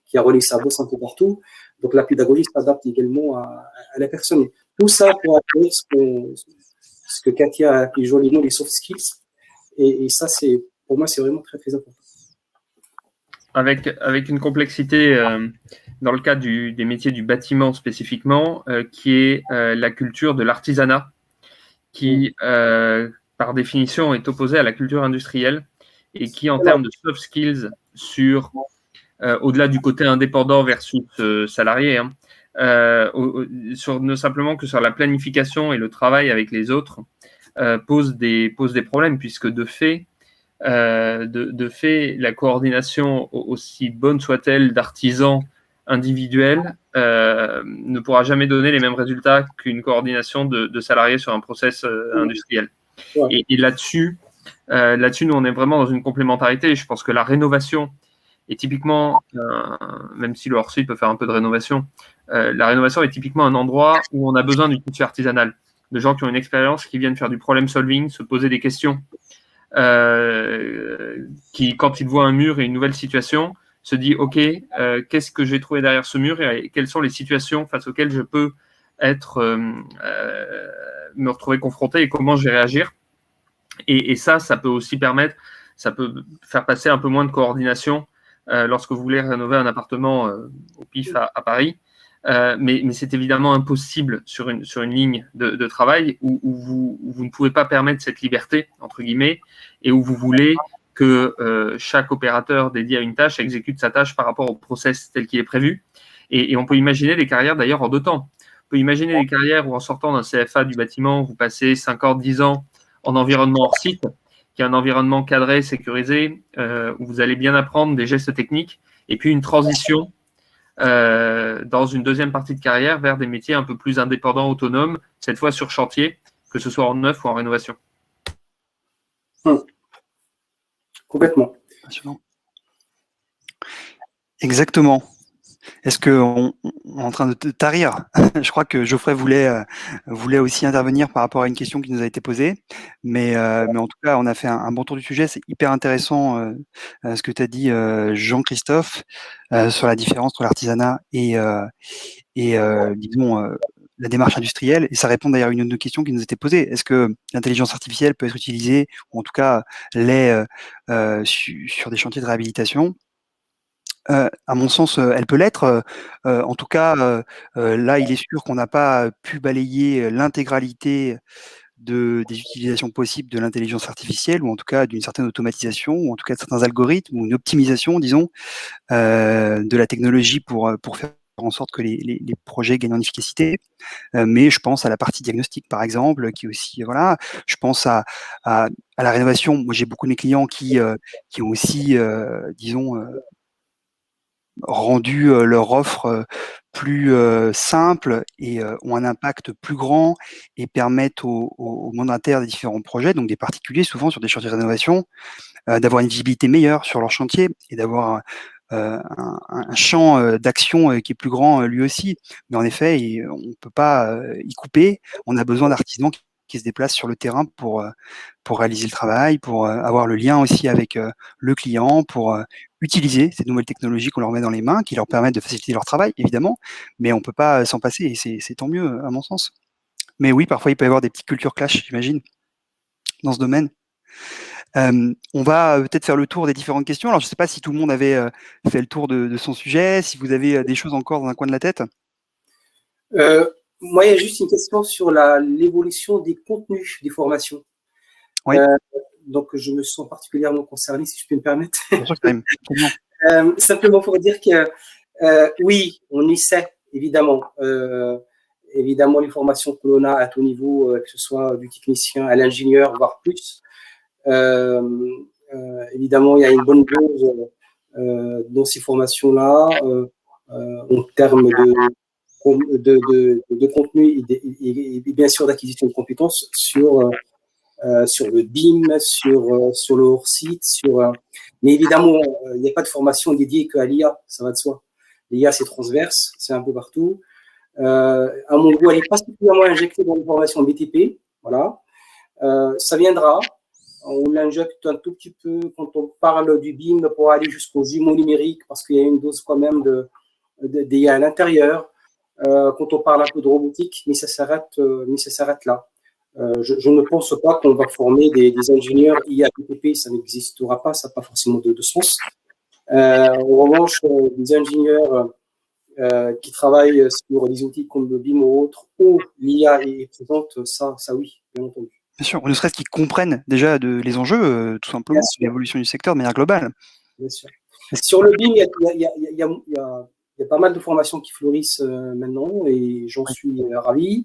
qui a relié sa bosse un peu partout. Donc la pédagogie s'adapte également à la personne. Tout ça pour acquérir ce que Katia a appelé joliment les soft skills. Et ça, pour moi, c'est vraiment très, très important. Avec une complexité dans le cadre des métiers du bâtiment spécifiquement, qui est la culture de l'artisanat, qui, par définition, est opposée à la culture industrielle et qui, en termes de soft skills, au-delà du côté indépendant versus salarié, ne simplement que sur la planification et le travail avec les autres, pose des problèmes, puisque de fait, la coordination, aussi bonne soit-elle, d'artisans individuels, ne pourra jamais donner les mêmes résultats qu'une coordination de salariés sur un process industriel. Ouais. Et là-dessus, nous, on est vraiment dans une complémentarité. Je pense que la rénovation est typiquement, même si le hors-site peut faire un peu de rénovation, la rénovation est typiquement un endroit où on a besoin du tissu artisanal, de gens qui ont une expérience, qui viennent faire du problem solving, se poser des questions, qui, quand ils voient un mur et une nouvelle situation, se dit ok, qu'est-ce que j'ai trouvé derrière ce mur et quelles sont les situations face auxquelles je peux me retrouver confronté et comment je vais réagir. Et ça peut aussi permettre ça peut faire passer un peu moins de coordination lorsque vous voulez rénover un appartement au PIF à Paris. Mais c'est évidemment impossible sur une ligne de travail où vous ne pouvez pas permettre cette liberté, entre guillemets, et où vous voulez que chaque opérateur dédié à une tâche exécute sa tâche par rapport au process tel qu'il est prévu. Et on peut imaginer des carrières d'ailleurs en 2 temps. On peut imaginer des carrières où en sortant d'un CFA du bâtiment, vous passez 5 ans, 10 ans en environnement hors site, qui est un environnement cadré, sécurisé, où vous allez bien apprendre des gestes techniques, et puis une transition dans une deuxième partie de carrière vers des métiers un peu plus indépendants, autonomes, cette fois sur chantier, que ce soit en neuf ou en rénovation. Complètement. Exactement. Est-ce qu'on est en train de tarir? Je crois que Geoffrey voulait aussi intervenir par rapport à une question qui nous a été posée. Mais en tout cas, on a fait un bon tour du sujet. C'est hyper intéressant ce que tu as dit, Jean-Christophe, sur la différence entre l'artisanat et disons, la démarche industrielle. Et ça répond d'ailleurs à une autre question qui nous était posée. Est-ce que l'intelligence artificielle peut être utilisée, ou en tout cas l'est, sur des chantiers de réhabilitation? À mon sens, elle peut l'être. En tout cas, là, il est sûr qu'on n'a pas pu balayer l'intégralité des utilisations possibles de l'intelligence artificielle, ou en tout cas d'une certaine automatisation, ou en tout cas de certains algorithmes, ou une optimisation, disons, de la technologie pour faire en sorte que les projets gagnent en efficacité. Mais je pense à la partie diagnostic, par exemple, qui aussi, voilà. Je pense à la rénovation. Moi, j'ai beaucoup de mes clients qui ont aussi, disons, rendu leur offre plus simple, et ont un impact plus grand, et permettent aux mandataires des différents projets, donc des particuliers souvent sur des chantiers de rénovation, d'avoir une visibilité meilleure sur leur chantier, et d'avoir un champ d'action qui est plus grand lui aussi. Mais en effet, on ne peut pas y couper. On a besoin d'artisans qui se déplacent sur le terrain pour réaliser le travail, pour avoir le lien aussi avec le client, pour utiliser ces nouvelles technologies qu'on leur met dans les mains, qui leur permettent de faciliter leur travail, évidemment, mais on ne peut pas s'en passer, et c'est tant mieux, à mon sens. Mais oui, parfois, il peut y avoir des petites cultures clash, j'imagine, dans ce domaine. On va peut-être faire le tour des différentes questions. Alors, je ne sais pas si tout le monde avait fait le tour de son sujet, si vous avez des choses encore dans un coin de la tête. Moi, il y a juste une question sur l'évolution des contenus des formations. Oui. Donc, je me sens particulièrement concerné, si je peux me permettre. Bien sûr, quand même. Simplement pour dire que oui, on essaie, évidemment. Évidemment, les formations que l'on a à tout niveau, que ce soit du technicien à l'ingénieur, voire plus. Évidemment, il y a une bonne dose dans ces formations-là, en termes de contenu et bien sûr d'acquisition de compétences sur le BIM, sur le hors-site, mais évidemment, il n'y a pas de formation dédiée qu'à l'IA, ça va de soi. L'IA, c'est transverse, c'est un peu partout. À mon goût, elle est particulièrement injectée dans les formations BTP, voilà. Ça viendra. On l'injecte un tout petit peu quand on parle du BIM pour aller jusqu'aux jumeaux numériques, parce qu'il y a une dose quand même d'IA à l'intérieur. Quand on parle un peu de robotique, mais ça s'arrête là. Je ne pense pas qu'on va former des ingénieurs IA BTP, ça n'existera pas, ça n'a pas forcément de sens. En revanche, des ingénieurs qui travaillent sur des outils comme le BIM ou autres, où l'IA est présente, ça oui, bien entendu. Bien sûr, ne serait-ce qu'ils comprennent déjà les enjeux, tout simplement, l'évolution du secteur de manière globale. Bien sûr. Sur le BIM, il y a pas mal de formations qui fleurissent maintenant, et j'en suis ravi.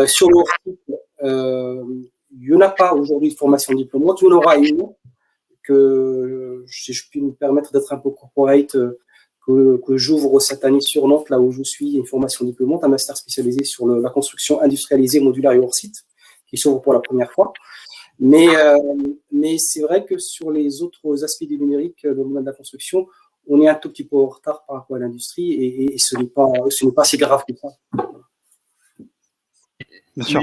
Sur le hors-site, il n'y en a pas aujourd'hui de formation diplômante. Il y en aura une que, si je puis me permettre d'être un peu corporate, que j'ouvre cette année sur Nantes, là où je suis, une formation diplômante, un master spécialisé sur la construction industrialisée, modulaire et hors-site, qui s'ouvre pour la première fois. Mais c'est vrai que sur les autres aspects du numérique dans le domaine de la construction, on est un tout petit peu en retard par rapport à l'industrie, et ce n'est pas si grave que ça. Bien sûr.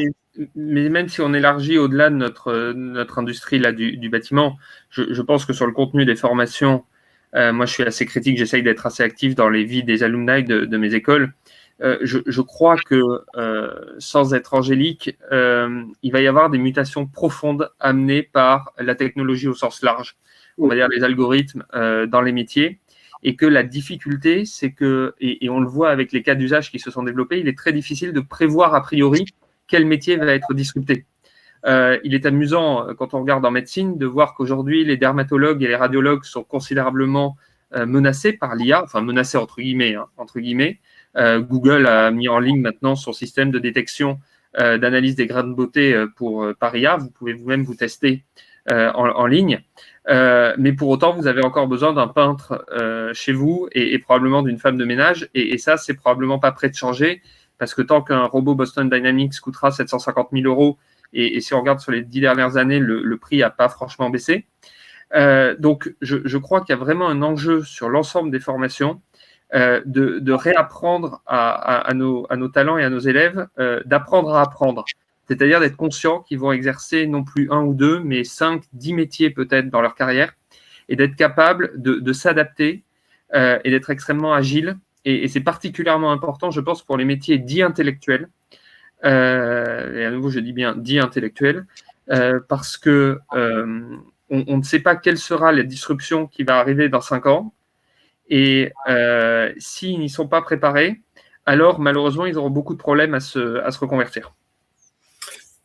Mais même si on élargit au-delà de notre industrie là, du bâtiment, je pense que sur le contenu des formations, moi je suis assez critique, j'essaye d'être assez actif dans les vies des alumni de mes écoles. je crois que, sans être angélique, il va y avoir des mutations profondes amenées par la technologie au sens large, on va dire les algorithmes dans les métiers, et que la difficulté, c'est que, et on le voit avec les cas d'usage qui se sont développés, il est très difficile de prévoir a priori quel métier va être disrupté. Il est amusant, quand on regarde en médecine, de voir qu'aujourd'hui, les dermatologues et les radiologues sont considérablement menacés par l'IA, enfin menacés entre guillemets. Google a mis en ligne maintenant son système de détection d'analyse des grains de beauté par IA. Vous pouvez vous-même vous tester en ligne. Mais pour autant, vous avez encore besoin d'un peintre chez vous et probablement d'une femme de ménage. Et ça, c'est probablement pas prêt de changer parce que tant qu'un robot Boston Dynamics coûtera 750 000 euros, et si on regarde sur les 10 dernières années, le prix n'a pas franchement baissé. Donc, je crois qu'il y a vraiment un enjeu sur l'ensemble des formations de réapprendre à nos talents et à nos élèves d'apprendre à apprendre. C'est-à-dire d'être conscients qu'ils vont exercer non plus 1 ou 2, mais 5, 10 métiers peut-être dans leur carrière, et d'être capables de s'adapter et d'être extrêmement agile. Et c'est particulièrement important, je pense, pour les métiers dits intellectuels. Et à nouveau, je dis bien dits intellectuels, parce que on ne sait pas quelle sera la disruption qui va arriver dans 5 ans. Et s'ils n'y sont pas préparés, alors malheureusement, ils auront beaucoup de problèmes à se reconvertir.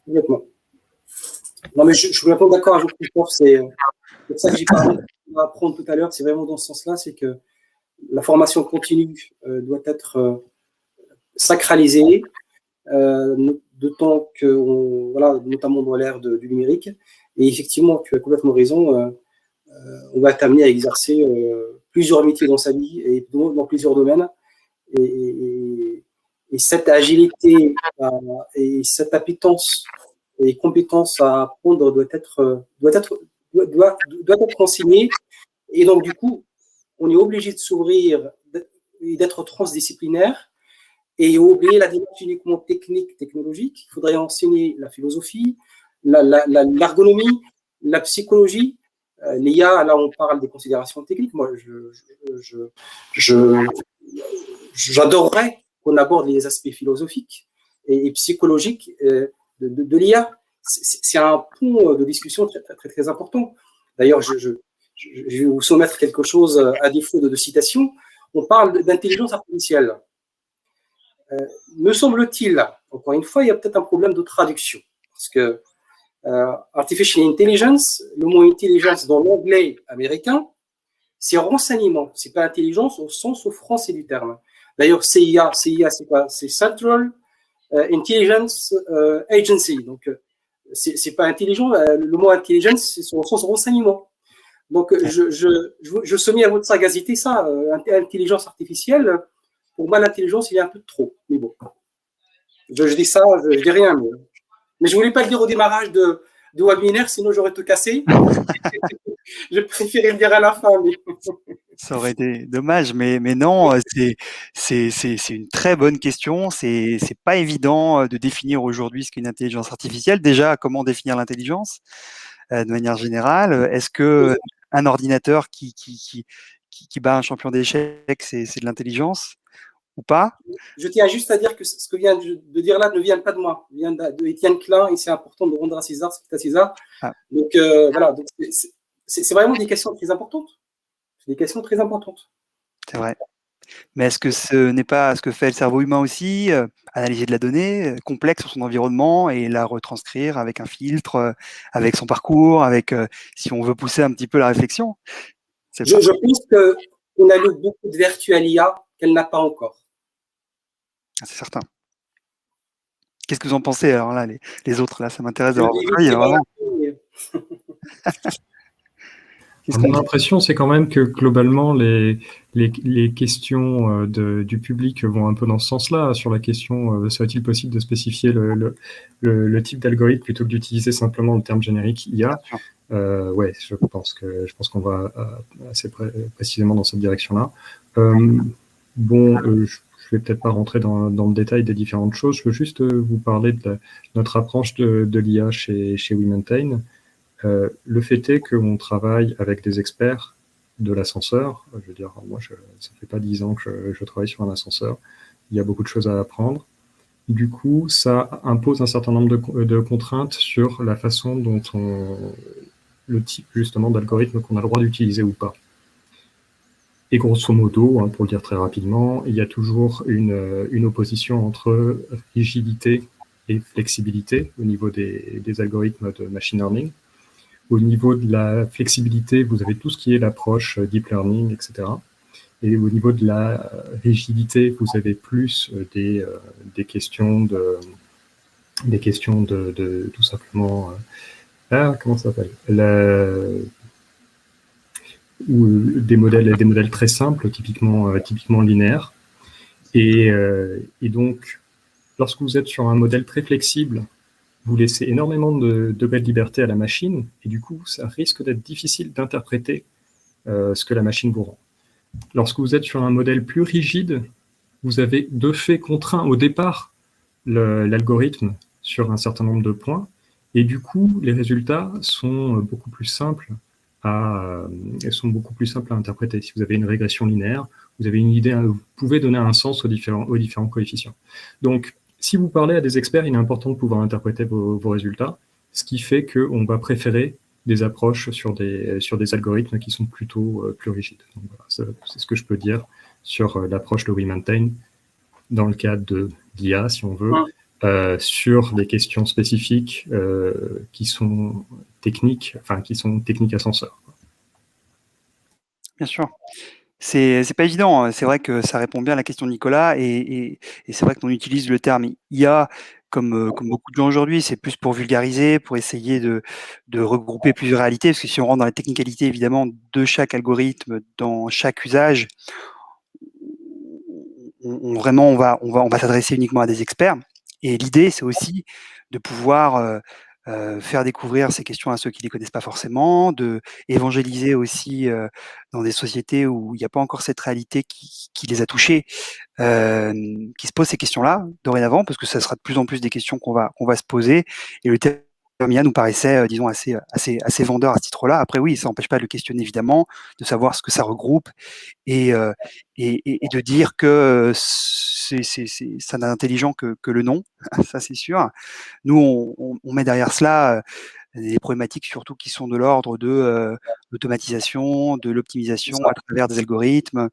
Complètement. Non, mais je suis complètement d'accord avec Christophe. C'est ça que j'ai parlé d'apprendre tout à l'heure. C'est vraiment dans ce sens-là, c'est que la formation continue doit être sacralisée, d'autant que, voilà, notamment dans l'ère du numérique. Et effectivement, tu as complètement raison. On va être amené à exercer plusieurs métiers dans sa vie et dans plusieurs domaines. Et cette agilité et cette appétence et compétence à apprendre doit être enseignée. Et donc, du coup, on est obligé de s'ouvrir et d'être transdisciplinaire et oublier la démarche uniquement technologique. Il faudrait enseigner la philosophie, l'ergonomie, la psychologie. L'IA, là, on parle des considérations techniques. Moi, j'adorerais qu'on aborde les aspects philosophiques et psychologiques de l'IA. C'est un pont de discussion très, très, très important. D'ailleurs, je vais vous soumettre quelque chose à défaut de citation. On parle d'intelligence artificielle. Me semble-t-il, encore une fois, il y a peut-être un problème de traduction. Parce que artificial intelligence, le mot intelligence dans l'anglais américain, c'est renseignement. C'est pas intelligence au sens au français du terme. D'ailleurs, CIA, c'est quoi? C'est Central Intelligence Agency. Donc, c'est pas intelligent. Le mot intelligence, c'est au sens renseignement. Donc, je soumets à votre sagacité ça. Intelligence artificielle, pour moi, l'intelligence, il y a un peu de trop. Mais bon, je dis ça, je dis rien. Mais je voulais pas le dire au démarrage de webinaire, sinon j'aurais tout cassé. Je préférais le dire à la fin. Mais... Ça aurait été dommage, mais non, c'est une très bonne question. C'est pas évident de définir aujourd'hui ce qu'est une intelligence artificielle. Déjà, comment définir l'intelligence de manière générale? Est-ce que un ordinateur qui bat un champion d'échecs, c'est de l'intelligence ou pas? Je tiens juste à dire que ce que vient de dire là ne vient pas de moi, vient de Étienne Klein, et c'est important de rendre à César ce qui est à César. Ah. Donc voilà, donc c'est vraiment des questions très importantes. C'est des questions très importantes. C'est vrai. Mais est-ce que ce n'est pas ce que fait le cerveau humain aussi, analyser de la donnée complexe sur son environnement et la retranscrire avec un filtre, avec son parcours, avec si on veut pousser un petit peu la réflexion? Je pense qu'on a eu beaucoup de vertus à l'IA qu'elle n'a pas encore. C'est certain. Qu'est-ce que vous en pensez alors là, les autres là, ça m'intéresse d'avoir votre avis, vraiment. Mon impression, c'est quand même que globalement, les questions du public vont un peu dans ce sens-là, sur la question serait-il possible de spécifier le type d'algorithme plutôt que d'utiliser simplement le terme générique IA. Ouais, je pense qu'on va assez précisément dans cette direction-là. Je vais peut-être pas rentrer dans le détail des différentes choses. Je veux juste vous parler de notre approche de l'IA chez WeMaintain. Le fait est qu'on travaille avec des experts de l'ascenseur. Je veux dire, moi, ça fait pas 10 ans que je travaille sur un ascenseur. il y a beaucoup de choses à apprendre. Du coup, ça impose un certain nombre de contraintes sur la façon dont le type justement d'algorithme qu'on a le droit d'utiliser ou pas. Et grosso modo, pour le dire très rapidement, il y a toujours une opposition entre rigidité et flexibilité au niveau des algorithmes de machine learning. Au niveau de la flexibilité, vous avez tout ce qui est l'approche deep learning, etc. Et au niveau de la rigidité, vous avez plus des questions de tout simplement comment ça s'appelle, ou des modèles très simples, typiquement linéaires. Et donc, lorsque vous êtes sur un modèle très flexible, vous laissez énormément de degrés de liberté à la machine, et du coup, ça risque d'être difficile d'interpréter ce que la machine vous rend. Lorsque vous êtes sur un modèle plus rigide, vous avez de fait contraint au départ l'algorithme sur un certain nombre de points, et du coup, les résultats sont beaucoup plus simples à interpréter. Si vous avez une régression linéaire, vous avez une idée, vous pouvez donner un sens aux différents coefficients. Donc, si vous parlez à des experts, il est important de pouvoir interpréter vos résultats, ce qui fait qu'on va préférer des approches sur des algorithmes qui sont plutôt plus rigides. Donc, voilà, c'est ce que je peux dire sur l'approche de WeMaintain dans le cadre de l'IA, si on veut, sur des questions spécifiques qui sont techniques ascenseurs. Bien sûr. C'est pas évident. C'est vrai que ça répond bien à la question de Nicolas, et c'est vrai que l'on utilise le terme IA comme beaucoup de gens aujourd'hui. C'est plus pour vulgariser, pour essayer de regrouper plusieurs réalités, parce que si on rentre dans la technicalité évidemment de chaque algorithme, dans chaque usage, on va s'adresser uniquement à des experts. Et l'idée, c'est aussi de pouvoir faire découvrir ces questions à ceux qui ne les connaissent pas forcément, de évangéliser aussi dans des sociétés où il n'y a pas encore cette réalité qui les a touchés, qui se posent ces questions-là dorénavant, parce que ça sera de plus en plus des questions qu'on va se poser. Et le terme IA nous paraissait, disons, assez vendeur à ce titre-là. Après, oui, ça n'empêche pas de le questionner évidemment, de savoir ce que ça regroupe, et de dire que ça n'a d'intelligent que le nom, ça c'est sûr. Nous, on met derrière cela des problématiques surtout qui sont de l'ordre de l'automatisation, de l'optimisation à travers des algorithmes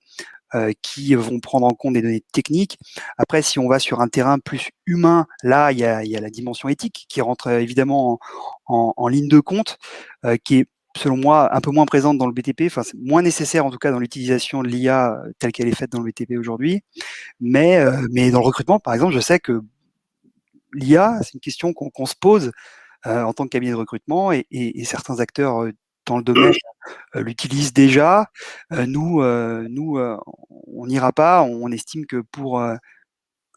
qui vont prendre en compte des données techniques. Après, si on va sur un terrain plus humain, là, il y a la dimension éthique qui rentre évidemment en ligne de compte, qui est, selon moi, un peu moins présente dans le BTP, enfin, c'est moins nécessaire en tout cas dans l'utilisation de l'IA telle qu'elle est faite dans le BTP aujourd'hui. Mais dans le recrutement, par exemple, je sais que l'IA, c'est une question qu'on se pose en tant que cabinet de recrutement, et certains acteurs dans le domaine l'utilisent déjà. Nous, on n'ira pas. On estime que pour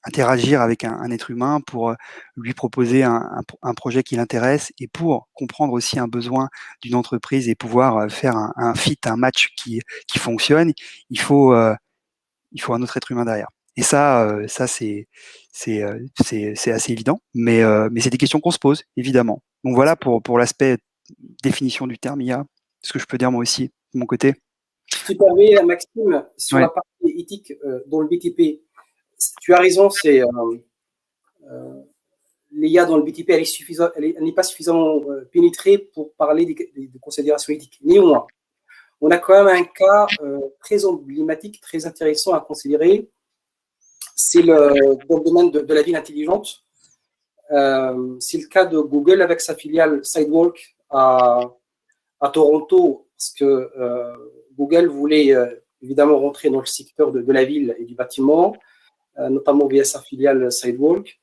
interagir avec un être humain, pour lui proposer un projet qui l'intéresse, et pour comprendre aussi un besoin d'une entreprise et pouvoir faire un fit, un match qui fonctionne, il faut un autre être humain derrière. Et ça c'est assez évident, mais c'est des questions qu'on se pose, évidemment. Donc voilà pour l'aspect définition du terme IA, ce que je peux dire moi aussi, de mon côté. Si tu permets, Maxime, sur la partie éthique dans le BTP, tu as raison, c'est l'IA dans le BTP, elle n'est pas suffisamment pénétrée pour parler de considérations éthiques. Néanmoins, on a quand même un cas très emblématique, très intéressant à considérer. C'est dans le domaine de la ville intelligente. C'est le cas de Google avec sa filiale Sidewalk à Toronto, parce que Google voulait évidemment rentrer dans le secteur de la ville et du bâtiment, notamment via sa filiale Sidewalk.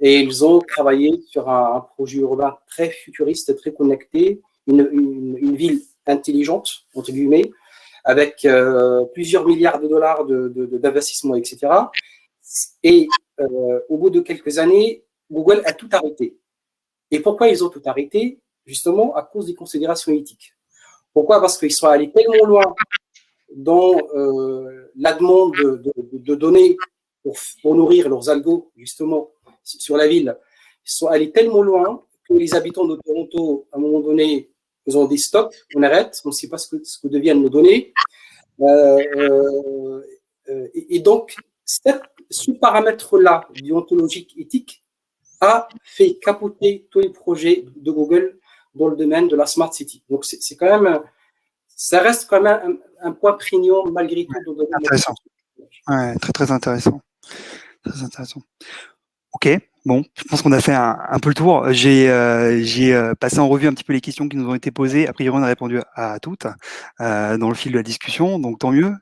Et ils ont travaillé sur un projet urbain très futuriste, très connecté, une ville intelligente, entre guillemets, avec plusieurs milliards de dollars d'investissement, etc. Et au bout de quelques années, Google a tout arrêté. Et pourquoi ils ont tout arrêté? Justement à cause des considérations éthiques. Pourquoi? Parce qu'ils sont allés tellement loin dans la demande de données pour nourrir leurs algos, justement, sur la ville. Ils sont allés tellement loin que les habitants de Toronto, à un moment donné, ils ont dit stop, on arrête, on ne sait pas ce que deviennent nos données. Et donc, ce paramètre-là, déontologique, éthique, a fait capoter tous les projets de Google dans le domaine de la Smart City. Donc, c'est quand même, ça reste quand même un point prégnant malgré tout. Dans le domaine intéressant. Ouais, très, très intéressant. Très intéressant. Ok, bon, je pense qu'on a fait un peu le tour. J'ai passé en revue un petit peu les questions qui nous ont été posées. A priori, on a répondu à toutes dans le fil de la discussion, donc tant mieux.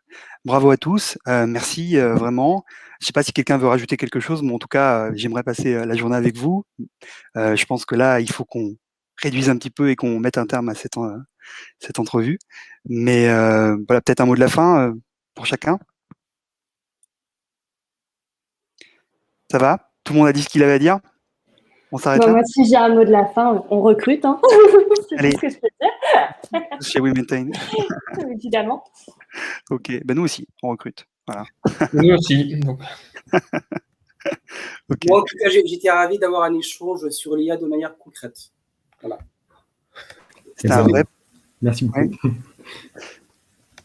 Bravo à tous, merci vraiment. Je ne sais pas si quelqu'un veut rajouter quelque chose, mais en tout cas, j'aimerais passer la journée avec vous. Je pense que là, il faut qu'on réduise un petit peu et qu'on mette un terme à cette entrevue. Mais voilà, peut-être un mot de la fin pour chacun. Ça va? Tout le monde a dit ce qu'il avait à dire? On s'arrête là? Moi, si j'ai un mot de la fin, on recrute. Hein. C'est Allez. tout ce que je peux dire. Chez WeMaintain. Évidemment. Ok, ben nous aussi, on recrute. Voilà. Nous aussi. Donc. Okay. Moi, en tout cas, j'étais ravi d'avoir un échange sur l'IA de manière concrète. Voilà. C'était un vrai... Merci beaucoup. Ouais.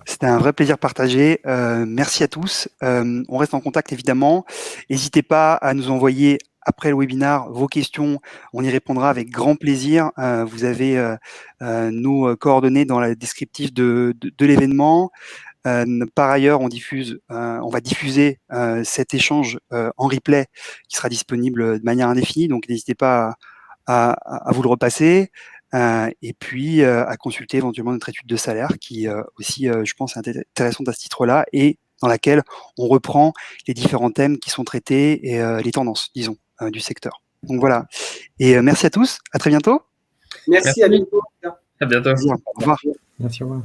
C'était un vrai plaisir partagé. Merci à tous. On reste en contact évidemment. N'hésitez pas à nous envoyer après le webinaire vos questions. On y répondra avec grand plaisir. Vous avez nos coordonnées dans la descriptif de l'événement. Par ailleurs, on va diffuser cet échange en replay qui sera disponible de manière indéfinie. Donc, n'hésitez pas à vous le repasser. Et puis à consulter éventuellement notre étude de salaire qui aussi, je pense, est intéressante à ce titre-là et dans laquelle on reprend les différents thèmes qui sont traités et les tendances, disons, du secteur. Donc voilà. Et merci à tous. À très bientôt. Merci. À bientôt. À bientôt. Au revoir. Merci, au revoir.